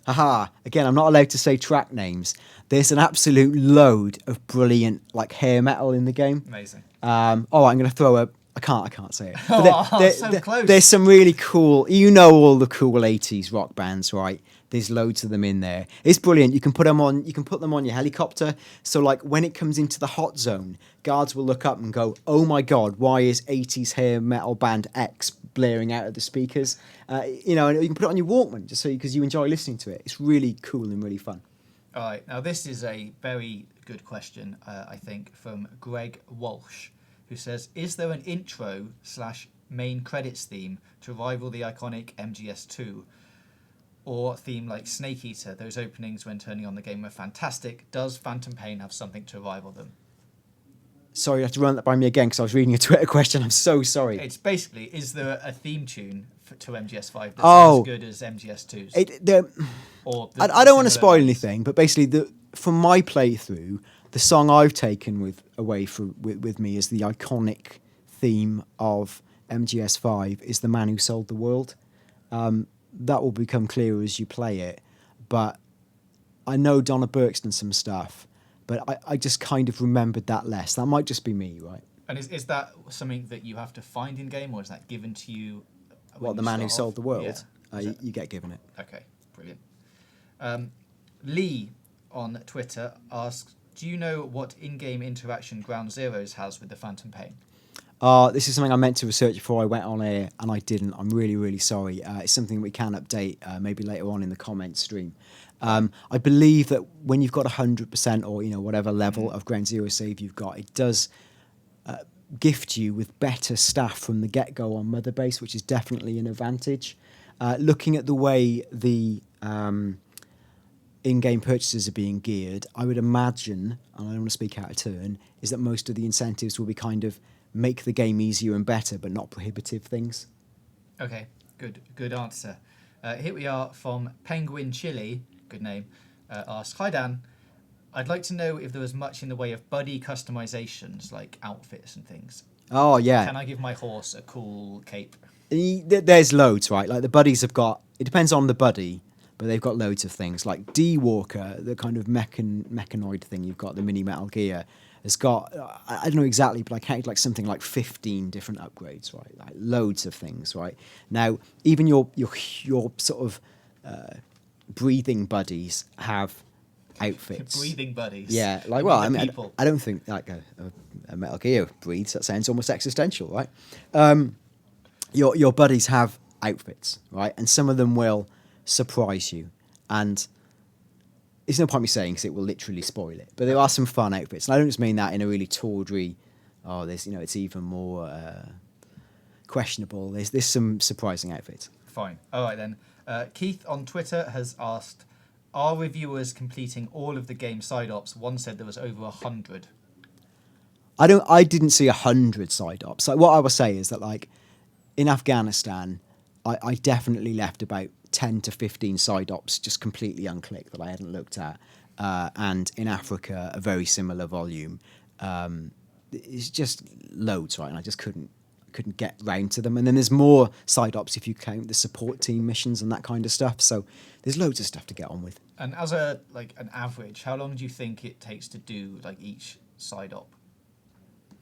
Haha, again, I'm not allowed to say track names. There's an absolute load of brilliant, like, hair metal in the game. Amazing. I'm going to throw a... I can't say it. So close. There's some really cool... all the cool 80s rock bands, right? There's loads of them in there. It's brilliant. You can put them on your helicopter. So, like, when it comes into the hot zone, guards will look up and go, oh my God, why is 80s hair metal band X blaring out of the speakers? And you can put it on your Walkman just because you enjoy listening to it. It's really cool and really fun. All right. Now, this is a very good question, I think, from Greg Walsh, who says, is there an intro/main credits theme to rival the iconic MGS2? Or theme like Snake Eater? Those openings when turning on the game were fantastic. Does Phantom Pain have something to rival them? Sorry, you have to run that by me again because I was reading a Twitter question. I'm so sorry. It's basically, is there a theme tune to MGS5 that's as good as MGS2's? I don't want to spoil anything, but basically, from my playthrough, the song I've taken with me as the iconic theme of MGS5 is The Man Who Sold the World. That will become clearer as you play it. But I know Donna Burke's done some stuff, but I just kind of remembered that less. That might just be me, right? And is that something that you have to find in game, or is that given to you? What, The Man Who Sold the World? Yeah. You get given it. Okay, brilliant. Lee on Twitter asks, do you know what in-game interaction Ground Zeroes has with the Phantom Pain? This is something I meant to research before I went on air, and I didn't. I'm really, really sorry. It's something we can update maybe later on in the comments stream. I believe that when you've got 100% or whatever level of ground zero save you've got, it does gift you with better staff from the get-go on Mother Base, which is definitely an advantage. Looking at the way the in-game purchases are being geared, I would imagine, and I don't want to speak out of turn, is that most of the incentives will be kind of make the game easier and better, but not prohibitive things. Okay, good answer. Here we are from Penguin Chili, good name, asks, "Hi Dan, I'd like to know if there was much in the way of buddy customizations, like outfits and things. Oh, yeah. Can I give my horse a cool cape?" There's loads, right? Like the buddies have got, it depends on the buddy, but they've got loads of things. Like D-Walker, the kind of mechanoid thing you've got, the mini Metal Gear, has got, I don't know exactly, but I counted like something like 15 different upgrades, right? Like loads of things, right? Now, even your sort of breathing buddies have outfits. Breathing buddies. Yeah, like, well, I mean, I don't think like a Metal Gear breathes. That sounds almost existential, right? Your buddies have outfits, right? And some of them will surprise you. And it's no point me saying because it will literally spoil it. But there are some fun outfits. And I don't just mean that in a really tawdry, it's even more questionable. There's some surprising outfits. Fine. All right, then. Keith on Twitter has asked, "Are reviewers completing all of the game side ops? One said there was over 100. I didn't see 100 side ops. Like what I will say is that like in Afghanistan, I definitely left about 10 to 15 side ops just completely unclicked that I hadn't looked at. And in Africa, a very similar volume. It's just loads, right? And I just couldn't get round to them. And then there's more side ops if you count the support team missions and that kind of stuff. So there's loads of stuff to get on with. And as an average, how long do you think it takes to do like each side op?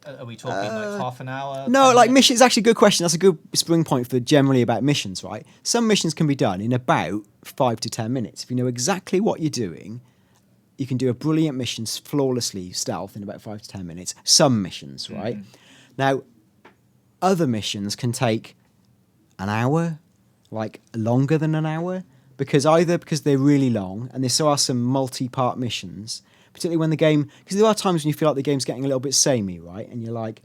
Are we talking like half an hour? No, like missions. Actually, a good question. That's a good spring point for generally about missions, right? Some missions can be done in about 5 to 10 minutes. If you know exactly what you're doing, you can do a brilliant mission flawlessly stealth in about 5 to 10 minutes. Some missions, right? Now, other missions can take an hour, like longer than an hour, because they're really long and there are some multi-part missions. Particularly when the game, because there are times when you feel like the game's getting a little bit samey, right? And you're like,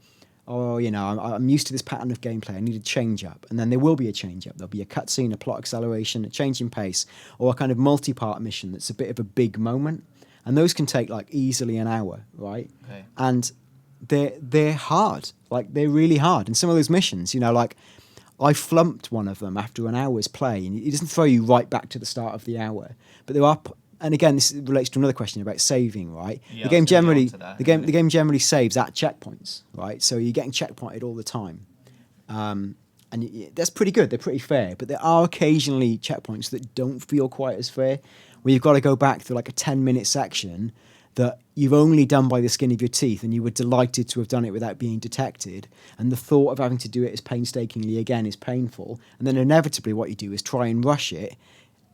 I'm used to this pattern of gameplay. I need a change up. And then there will be a change up. There'll be a cutscene, a plot acceleration, a change in pace, or a kind of multi-part mission that's a bit of a big moment. And those can take like easily an hour, right? Okay. And they're hard. Like they're really hard. And some of those missions, like I flumped one of them after an hour's play, and it doesn't throw you right back to the start of the hour. But there are. And again, this relates to another question about saving, right? Yeah, the game generally saves at checkpoints, right? So you're getting checkpointed all the time, and that's pretty good. They're pretty fair, but there are occasionally checkpoints that don't feel quite as fair, where you've got to go back through like a 10-minute section that you've only done by the skin of your teeth, and you were delighted to have done it without being detected. And the thought of having to do it as painstakingly again is painful. And then inevitably, what you do is try and rush it.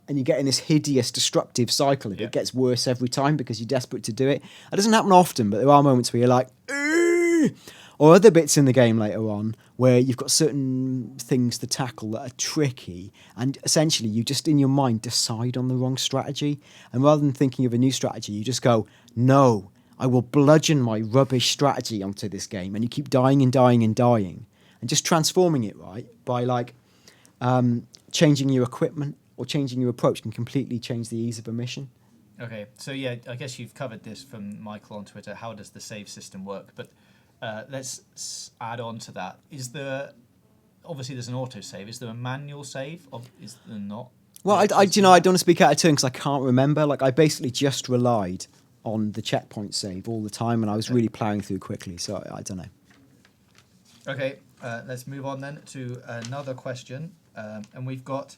And you get in this hideous, destructive cycle. It gets worse every time because you're desperate to do it. It doesn't happen often, but there are moments where you're like, "Ugh!" Or other bits in the game later on where you've got certain things to tackle that are tricky, and essentially you just in your mind decide on the wrong strategy. And rather than thinking of a new strategy, you just go, "No, I will bludgeon my rubbish strategy onto this game," and you keep dying and dying and dying, and just transforming it right by like changing your equipment. Or changing your approach can completely change the ease of a mission. Okay, so yeah, I guess you've covered this from Michael on Twitter. How does the save system work? But let's add on to that. Obviously there's an autosave. Is there a manual save? Or is there not? Well, I don't want to speak out of turn because I can't remember. Like I basically just relied on the checkpoint save all the time, and I was really ploughing through quickly. So I don't know. Okay, let's move on then to another question, and we've got.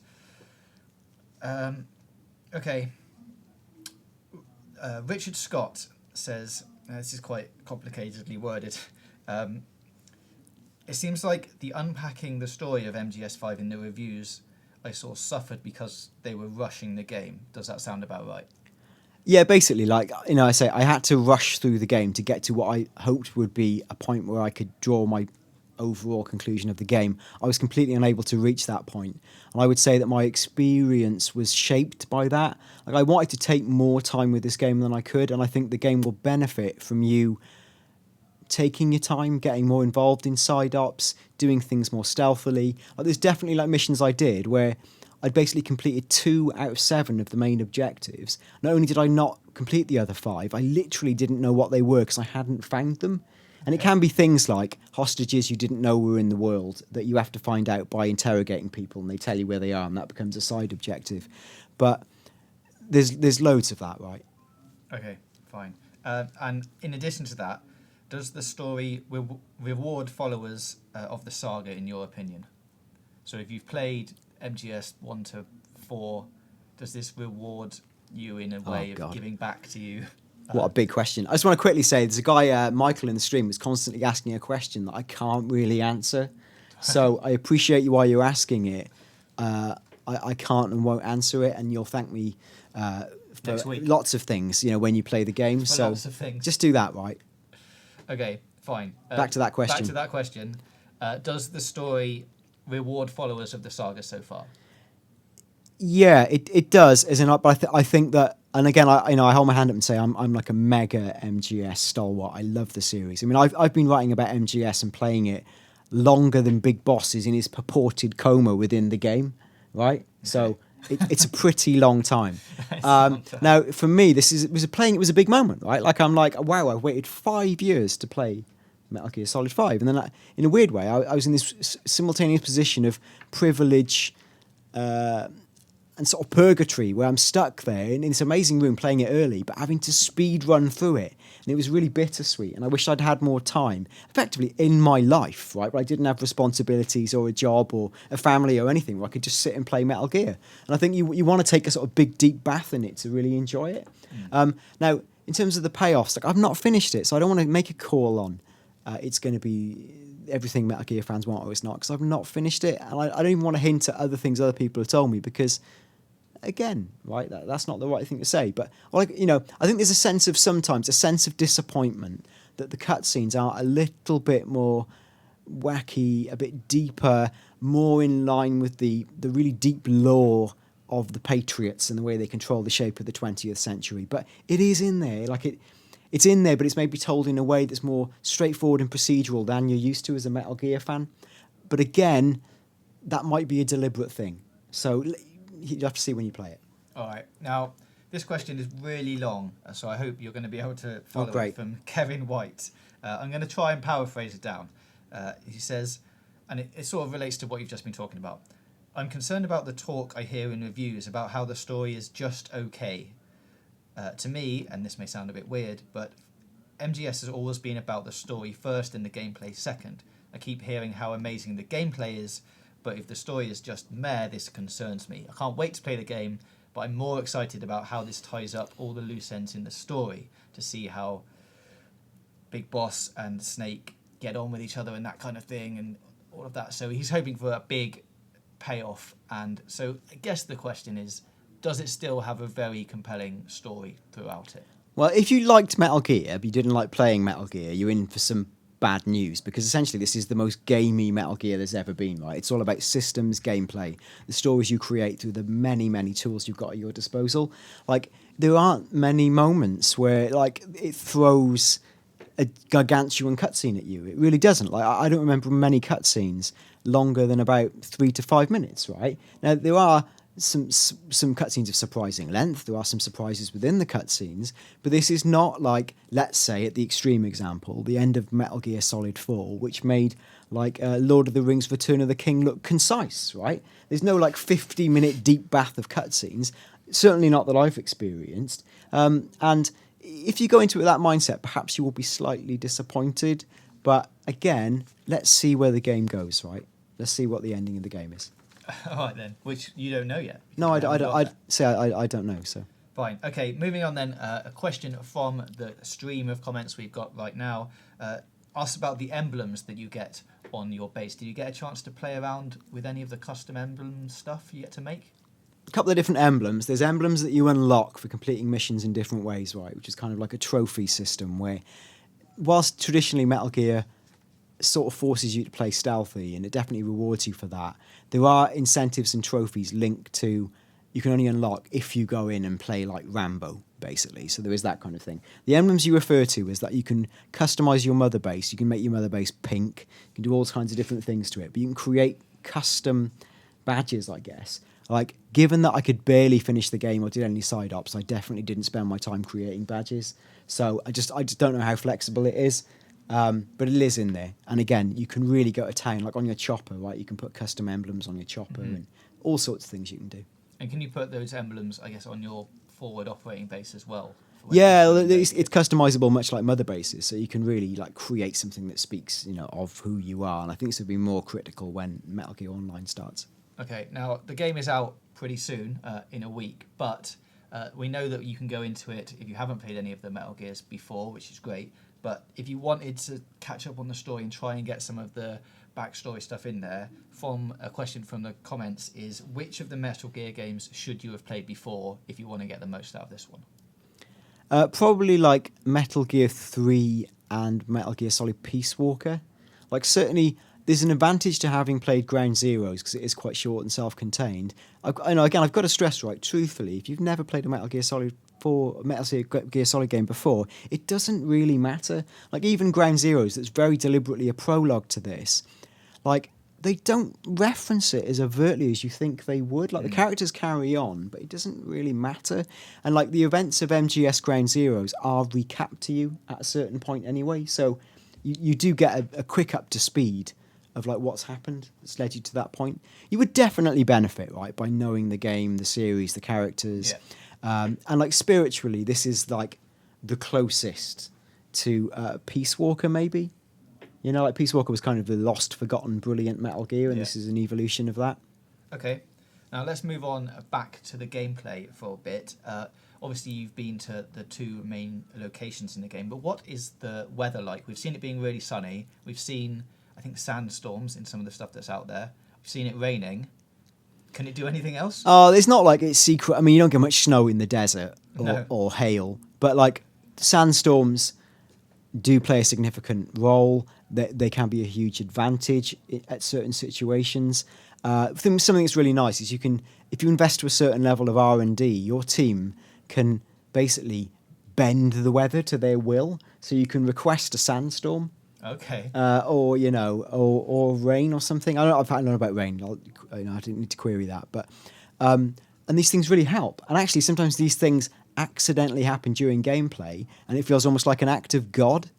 Richard Scott says, this is quite complicatedly worded, it seems like the unpacking the story of MGS5 in the reviews I saw suffered because they were rushing the game. Does that sound about right? Yeah, basically, like, I say I had to rush through the game to get to what I hoped would be a point where I could draw my overall conclusion of the game. I was completely unable to reach that point. And I would say that my experience was shaped by that. Like, I wanted to take more time with this game than I could, and I think the game will benefit from you taking your time, getting more involved in side ops, doing things more stealthily. Like, there's definitely like missions I did where I'd basically completed 2 out of 7 of the main objectives. Not only did I not complete the other 5, I literally didn't know what they were because I hadn't found them. And it can be things like hostages you didn't know were in the world that you have to find out by interrogating people, and they tell you where they are, and that becomes a side objective. But there's loads of that, right? Okay, fine. And in addition to that, does the story reward followers of the saga, in your opinion? So if you've played MGS 1 to 4, does this reward you in a way of giving back to you? What a big question. I just want to quickly say, there's a guy, Michael, in the stream, who's constantly asking a question that I can't really answer. So I appreciate you while you're asking it. I can't and won't answer it, and you'll thank me for lots of things, when you play the game. So lots of things. Just do that, right? Okay, fine. Back to that question. Back to that question. Does the story reward followers of the saga so far? Yeah, it does. But I think that, and again, I hold my hand up and say I'm like a mega MGS stalwart. I love the series. I mean, I've been writing about MGS and playing it longer than Big Boss is in his purported coma within the game, right? So it's a pretty long time. Now, for me, it was a big moment, right? Like, I'm like, wow, I waited 5 years to play Metal Gear Solid 5, and then in a weird way, I was in this simultaneous position of privilege and sort of purgatory, where I'm stuck there in this amazing room playing it early, but having to speed run through it. And it was really bittersweet, and I wish I'd had more time, effectively, in my life, right? But I didn't have responsibilities or a job or a family or anything where I could just sit and play Metal Gear. And I think you want to take a sort of big, deep bath in it to really enjoy it. Now, in terms of the payoffs, like, I've not finished it, so I don't want to make a call on it's going to be everything Metal Gear fans want or it's not, because I've not finished it, and I don't even want to hint at other things other people have told me, because again, right, that's not the right thing to say. But I think there's sometimes a sense of disappointment that the cutscenes are a little bit more wacky, a bit deeper, more in line with the really deep lore of the Patriots and the way they control the shape of the 20th century. But it is in there, it's in there, but it's maybe told in a way that's more straightforward and procedural than you're used to as a Metal Gear fan. But again, that might be a deliberate thing. So you have to see when you play it. All right. Now, this question is really long, so I hope you're going to be able to follow it from Kevin White. I'm going to try and paraphrase it down. He says, and it sort of relates to what you've just been talking about. I'm concerned about the talk I hear in reviews about how the story is just okay. To me, and this may sound a bit weird, but MGS has always been about the story first and the gameplay second. I keep hearing how amazing the gameplay is, but if the story is just meh, this concerns me. I can't wait to play the game, but I'm more excited about how this ties up all the loose ends in the story, to see how Big Boss and Snake get on with each other and that kind of thing and all of that. So he's hoping for a big payoff. And so I guess the question is, does it still have a very compelling story throughout it? Well, if you liked Metal Gear, but you didn't like playing Metal Gear, you're in for some bad news, because essentially this is the most gamey Metal Gear there's ever been, right? It's all about systems, gameplay, the stories you create through the many, many tools you've got at your disposal. Like, there aren't many moments where, like, it throws a gargantuan cutscene at you. It really doesn't. Like, I don't remember many cutscenes longer than about 3 to 5 minutes, right? Now, there are some cutscenes of surprising length. There are some surprises within the cutscenes, but this is not like, let's say, at the extreme example, the end of Metal Gear Solid 4, which made like Lord of the Rings Return of the King look concise, right? There's no like 50-minute deep bath of cutscenes, certainly not that I've experienced. And if you go into it with that mindset, perhaps you will be slightly disappointed. But again, let's see where the game goes, right? Let's see what the ending of the game is. All right then, which you don't know yet. No, I don't know. So fine. Okay, moving on then. A question from the stream of comments we've got right now. Ask about the emblems that you get on your base. Did you get a chance to play around with any of the custom emblem stuff you get to make? A couple of different emblems. There's emblems that you unlock for completing missions in different ways, right? Which is kind of like a trophy system where, whilst traditionally Metal Gear sort of forces you to play stealthy, and it definitely rewards you for that. There are incentives and trophies linked to you can only unlock if you go in and play like Rambo, basically. So there is that kind of thing. The emblems you refer to is that you can customize your mother base. You can make your mother base pink. You can do all kinds of different things to it. But you can create custom badges, I guess. Like, given that I could barely finish the game or did any side ops, I definitely didn't spend my time creating badges. So I just don't know how flexible it is. But it is in there. And again, you can really go to town, like on your chopper, right? You can put custom emblems on your chopper and all sorts of things you can do. And can you put those emblems, I guess, on your forward operating base as well? Yeah, it's customizable, much like mother bases. So you can really like create something that speaks, of who you are. And I think this will be more critical when Metal Gear Online starts. Okay, now the game is out pretty soon, in a week, but we know that you can go into it if you haven't played any of the Metal Gears before, which is great. But if you wanted to catch up on the story and try and get some of the backstory stuff in there, from a question from the comments is, which of the Metal Gear games should you have played before if you want to get the most out of this one? Probably like Metal Gear 3 and Metal Gear Solid Peace Walker. Like, certainly there's an advantage to having played Ground Zeroes because it is quite short and self-contained. I've got to stress, right, truthfully, if you've never played a Metal Gear Solid game before, it doesn't really matter. Like, even Ground Zeroes, that's very deliberately a prologue to this, like, they don't reference it as overtly as you think they would. Like, the characters carry on, but it doesn't really matter. And, like, the events of MGS Ground Zeroes are recapped to you at a certain point anyway, so you do get a quick up to speed of, like, what's happened that's led you to that point. You would definitely benefit, right, by knowing the game, the series, the characters. Yeah. And, like, spiritually, this is, like, the closest to Peace Walker, maybe. Like, Peace Walker was kind of the lost, forgotten, brilliant Metal Gear, and this is an evolution of that. Okay. Now, let's move on back to the gameplay for a bit. Obviously, you've been to the two main locations in the game, but what is the weather like? We've seen it being really sunny. We've seen, I think, sandstorms in some of the stuff that's out there. We've seen it raining. Can it do anything else? Oh, it's not like it's secret. I mean, you don't get much snow in the desert or hail, but, like, sandstorms do play a significant role. They can be a huge advantage at certain situations. Something that's really nice is if you invest to a certain level of R&D, your team can basically bend the weather to their will. So you can request a sandstorm. Okay. Or rain or something. I don't know about rain. I didn't need to query that, but and these things really help. And actually, sometimes these things accidentally happen during gameplay, and it feels almost like an act of God.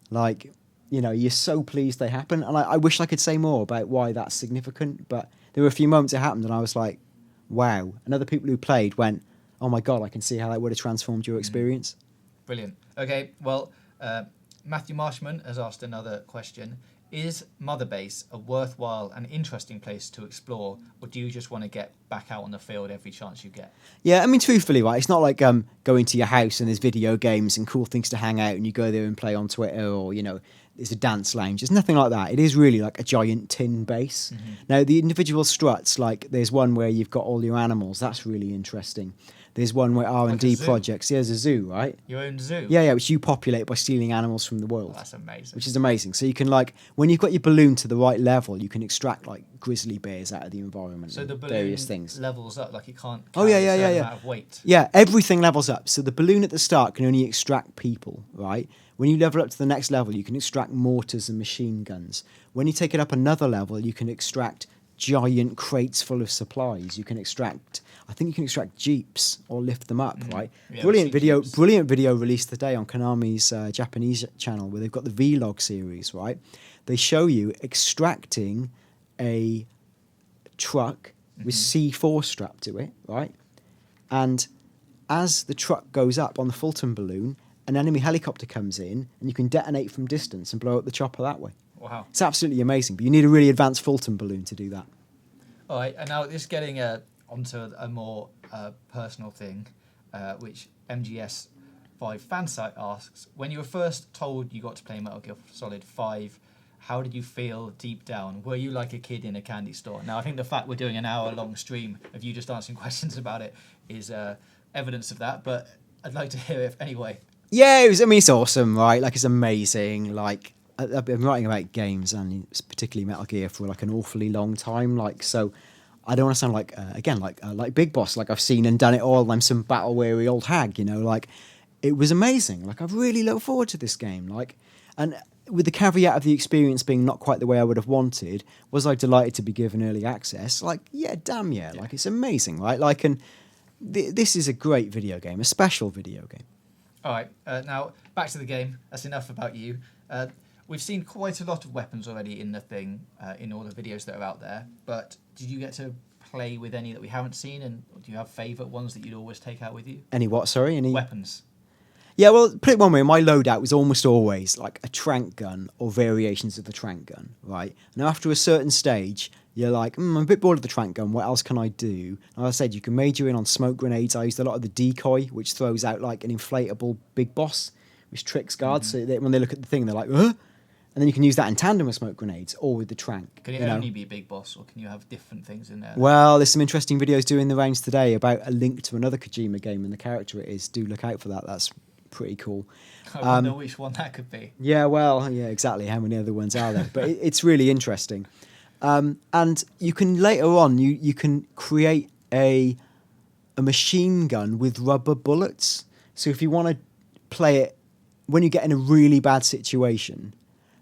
Like, you're so pleased they happen. And I wish I could say more about why that's significant, but there were a few moments it happened, and I was like, wow. And other people who played went, oh my God, I can see how that would have transformed your experience. Brilliant. Okay, well, Matthew Marshman has asked another question. Is Mother Base a worthwhile and interesting place to explore, or do you just want to get back out on the field every chance you get? Yeah, I mean, truthfully, right, it's not like going to your house and there's video games and cool things to hang out and you go there and play on Twitter, or, there's a dance lounge. There's nothing like that. It is really like a giant tin base. Mm-hmm. Now, the individual struts, like, there's one where you've got all your animals. That's really interesting. There's one where R&D projects. Yeah, there's a zoo, right? Your own zoo? Yeah, which you populate by stealing animals from the world. Oh, that's amazing. Which is amazing. So you can, like, when you've got your balloon to the right level, you can extract, like, grizzly bears out of the environment. So the balloon various things levels up, like, it can't carry a certain amount of weight. Yeah, everything levels up. So the balloon at the start can only extract people, right? When you level up to the next level, you can extract mortars and machine guns. When you take it up another level, you can extract giant crates full of supplies. You can extract jeeps or lift them up, right? Yeah, brilliant video released today on Konami's Japanese channel, where they've got the Vlog series, right? They show you extracting a truck with C4 strapped to it, right? And as the truck goes up on the Fulton balloon, an enemy helicopter comes in and you can detonate from distance and blow up the chopper that way. Wow. It's absolutely amazing, but you need a really advanced Fulton balloon to do that. All right, and now just getting onto a more personal thing, which MGS5 fansite asks, when you were first told you got to play Metal Gear Solid 5, how did you feel deep down? Were you like a kid in a candy store? Now, I think the fact we're doing an hour-long stream of you just answering questions about it is evidence of that, but I'd like to hear it anyway. Yeah, it's awesome, right? Like, it's amazing. Like, I've been writing about games and particularly Metal Gear for like an awfully long time. Like, so I don't want to sound like like Big Boss. Like I've seen and done it all. I'm some battle weary old hag. You know, like it was amazing. Like I really look forward to this game. Like, and with the caveat of the experience being not quite the way I would have wanted, was I delighted to be given early access? Like, yeah, damn yeah. Like it's amazing, right? Like, and this is a great video game, a special video game. All right, now back to the game. That's enough about you. We've seen quite a lot of weapons already in the thing, in all the videos that are out there. But did you get to play with any that we haven't seen? And do you have favourite ones that you'd always take out with you? Any what? Sorry, any weapons? Yeah, well, put it one way, my loadout was almost always like a trank gun or variations of the trank gun, right? Now, after a certain stage, you're like, I'm a bit bored of the trank gun, what else can I do? And I said, you can major in on smoke grenades. I used a lot of the decoy, which throws out like an inflatable big boss, which tricks guards. So when they look at the thing, they're like, huh? And then you can use that in tandem with smoke grenades or with the trank. Can it only be big boss, or can you have different things in there? Well, there's some interesting videos doing the rounds today about a link to another Kojima game and the character it is. Do look out for that. That's pretty cool. I wonder which one that could be. Yeah, well, yeah, exactly. How many other ones are there? But it's really interesting. And you can later on, you can create a machine gun with rubber bullets. So if you want to play it when you get in a really bad situation,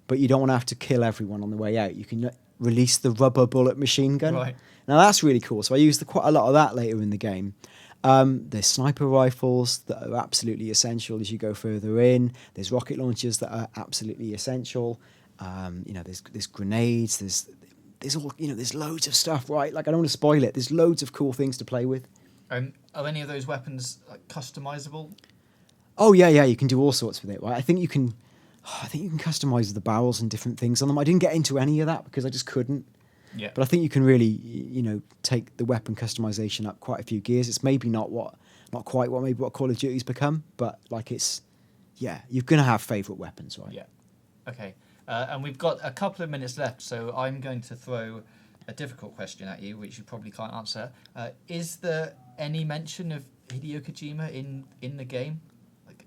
but you don't want to have to kill everyone on the way out, you can release the rubber bullet machine gun. Right. Now that's really cool. So I used quite a lot of that later in the game. There's sniper rifles that are absolutely essential as you go further in. There's rocket launchers that are absolutely essential. There's grenades. There's all there's loads of stuff, right? Like I don't want to spoil it. There's loads of cool things to play with. Are any of those weapons like customizable? Oh yeah, you can do all sorts with it, right? I think you can customize the barrels and different things on them. I didn't get into any of that because I just couldn't. Yeah. But I think you can really, take the weapon customization up quite a few gears. It's maybe not quite what Call of Duty's become, but like you're gonna have favorite weapons, right? Yeah. Okay. And we've got a couple of minutes left, so I'm going to throw a difficult question at you, which you probably can't answer. Is there any mention of Hideo Kojima in the game?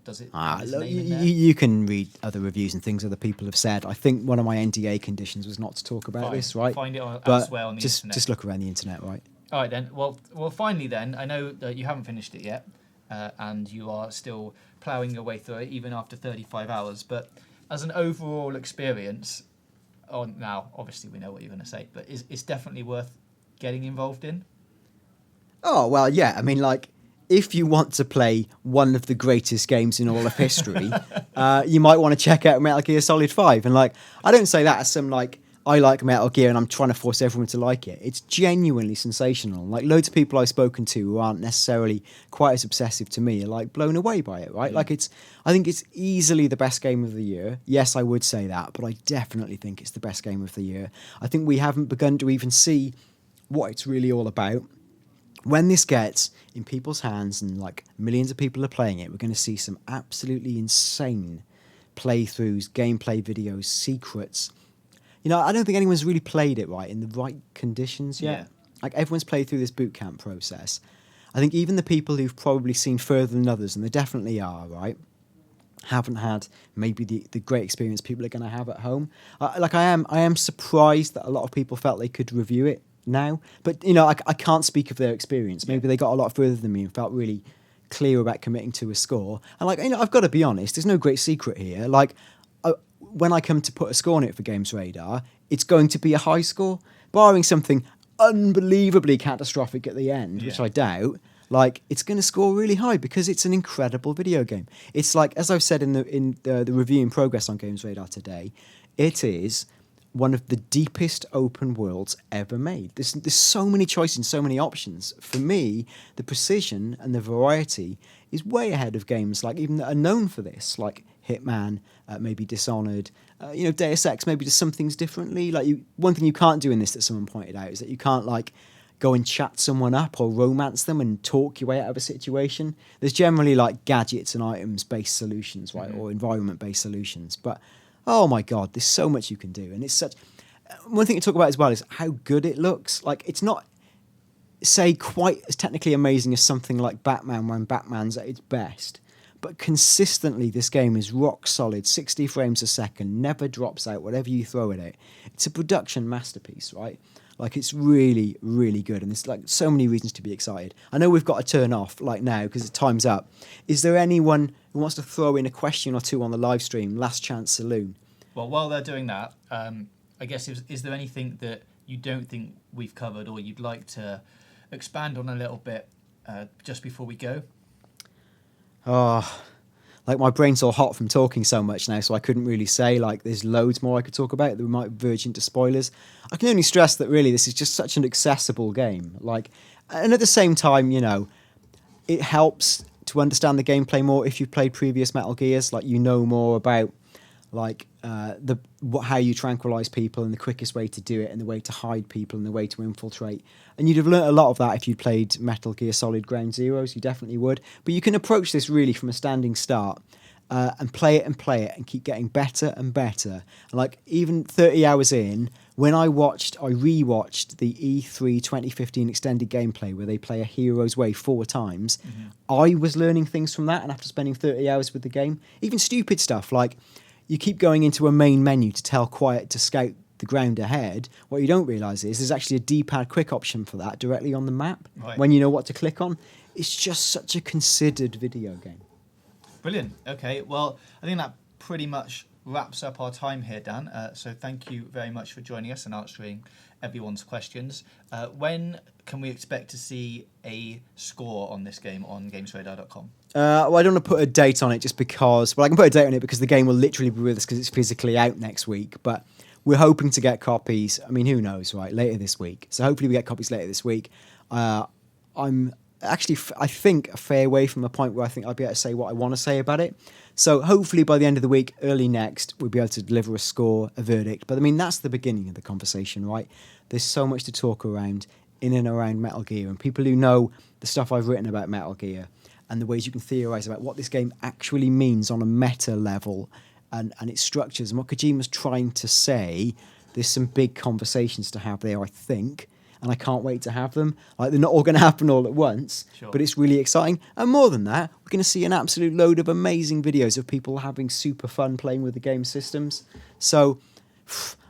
Does it? Look, you can read other reviews and things other people have said. I think one of my NDA conditions was not to talk about this, right? Find it elsewhere on the internet. Just look around the internet, right? All right then. Well, finally then, I know that you haven't finished it yet, and you are still ploughing your way through it even after 35 hours. But as an overall experience, now obviously we know what you're going to say, but it's definitely worth getting involved in. Oh well, yeah. I mean, like, if you want to play one of the greatest games in all of history, you might want to check out Metal Gear Solid 5. And like, I don't say that as some like, I like Metal Gear and I'm trying to force everyone to like it. It's genuinely sensational. Like loads of people I've spoken to who aren't necessarily quite as obsessive to me are like blown away by it, right? Like I think it's easily the best game of the year. Yes, I would say that, but I definitely think it's the best game of the year. I think we haven't begun to even see what it's really all about. When this gets in people's hands and like millions of people are playing it, we're going to see some absolutely insane playthroughs, gameplay videos, secrets. I don't think anyone's really played it right in the right conditions yet. Yeah. Like everyone's played through this boot camp process. I think even the people who've probably seen further than others, and they definitely are, right, haven't had maybe the great experience people are going to have at home. I am surprised that a lot of people felt they could review it now, but I can't speak of their experience. Maybe they got a lot further than me and felt really clear about committing to a score. And I've got to be honest, there's no great secret here. Like when I come to put a score on it for Games Radar, it's going to be a high score, barring something unbelievably catastrophic at the end, which I doubt. Like it's going to score really high because it's an incredible video game. It's like, as I've said in the review in progress on Games Radar today, it is one of the deepest open worlds ever made. There's so many choices and so many options. For me, the precision and the variety is way ahead of games like even that are known for this, like Hitman, maybe Dishonored, Deus Ex maybe does some things differently. Like one thing you can't do in this that someone pointed out is that you can't like go and chat someone up or romance them and talk your way out of a situation. There's generally like gadgets and items based solutions, right, or environment based solutions, but oh my God, there's so much you can do. And it's such... One thing to talk about as well is how good it looks. Like, it's not, say, quite as technically amazing as something like Batman when Batman's at its best. but consistently this game is rock solid, 60 frames a second, never drops out, whatever you throw at it. It's a production masterpiece, right? Like, it's really, really good, and there's like so many reasons to be excited. I know we've got to turn off like now because the time's up. Is there anyone who wants to throw in a question or two on the live stream? Last chance saloon. Well, while they're doing that, I guess is there anything that you don't think we've covered or you'd like to expand on a little bit just before we go? Oh, like my brain's all hot from talking so much now, so I couldn't really say. Like, there's loads more I could talk about that we might verge into spoilers. I can only stress that really this is just such an accessible game. Like, and at the same time, you know, it helps to understand the gameplay more if you've played previous Metal Gears. Like, you know more about like how you tranquilize people and the quickest way to do it and the way to hide people and the way to infiltrate. And you'd have learnt a lot of that if you'd played Metal Gear Solid Ground Zeroes. You definitely would. But you can approach this really from a standing start and play it and keep getting better and better. And like, even 30 hours in, when I rewatched the E3 2015 extended gameplay where they play A Hero's Way 4 times, I was learning things from that. And after spending 30 hours with the game, even stupid stuff like, you keep going into a main menu to tell Quiet to scout the ground ahead. What you don't realise is there's actually a D-pad quick option for that directly on the map when you know what to click on. It's just such a considered video game. Brilliant. Okay, well, I think that pretty much wraps up our time here, Dan. So thank you very much for joining us and answering everyone's questions. When can we expect to see a score on this game on gamesradar.com? Well, I don't want to put a date on it just because... Well, I can put a date on it because the game will literally be with us because it's physically out next week. But we're hoping to get copies. I mean, who knows, right? Later this week. So hopefully we get copies later this week. I'm actually, I think, a fair way from a point where I think I'll be able to say what I want to say about it. So hopefully by the end of the week, early next, we'll be able to deliver a score, a verdict. But I mean, that's the beginning of the conversation, right? There's so much to talk around in and around Metal Gear. And people who know the stuff I've written about Metal Gear and the ways you can theorise about what this game actually means on a meta level and its structures and what Kojima's trying to say, there's some big conversations to have there, I think. And I can't wait to have them. Like, they're not all going to happen all at once, but it's really exciting. And more than that, we're going to see an absolute load of amazing videos of people having super fun playing with the game systems. So,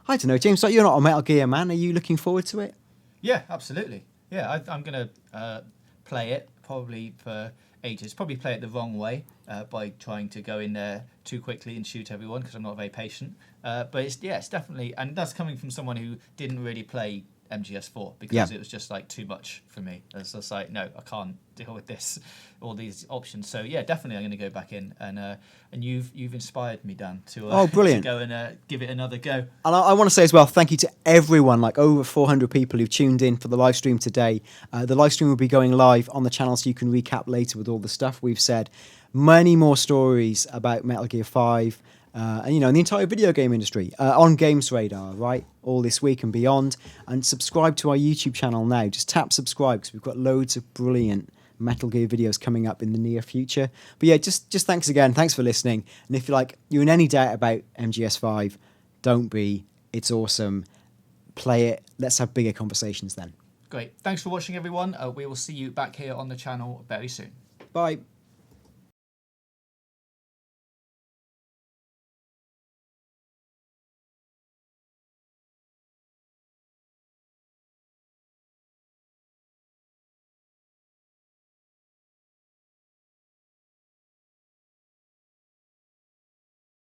I don't know, James, like, you're not a Metal Gear man. Are you looking forward to it? Yeah, absolutely. Yeah, I'm going to play it probably for ages. Probably play it the wrong way by trying to go in there too quickly and shoot everyone because I'm not very patient. But it's definitely, and that's coming from someone who didn't really play MGS4 because it was just like too much for me. It's just like, no, I can't deal with this, all these options. So yeah, definitely I'm going to go back in and you've inspired me, Dan, to brilliant. to go and give it another go. And I want to say as well, thank you to everyone, like over 400 people who've tuned in for the live stream today. The live stream will be going live on the channel so you can recap later with all the stuff we've said. Many more stories about Metal Gear 5. And, you know, in the entire video game industry, on Games Radar, right, all this week and beyond. And subscribe to our YouTube channel now. Just tap subscribe because we've got loads of brilliant Metal Gear videos coming up in the near future. But yeah, just thanks again. Thanks for listening. And if you're in any doubt about MGS5, don't be. It's awesome. Play it. Let's have bigger conversations then. Great. Thanks for watching, everyone. We will see you back here on the channel very soon. Bye.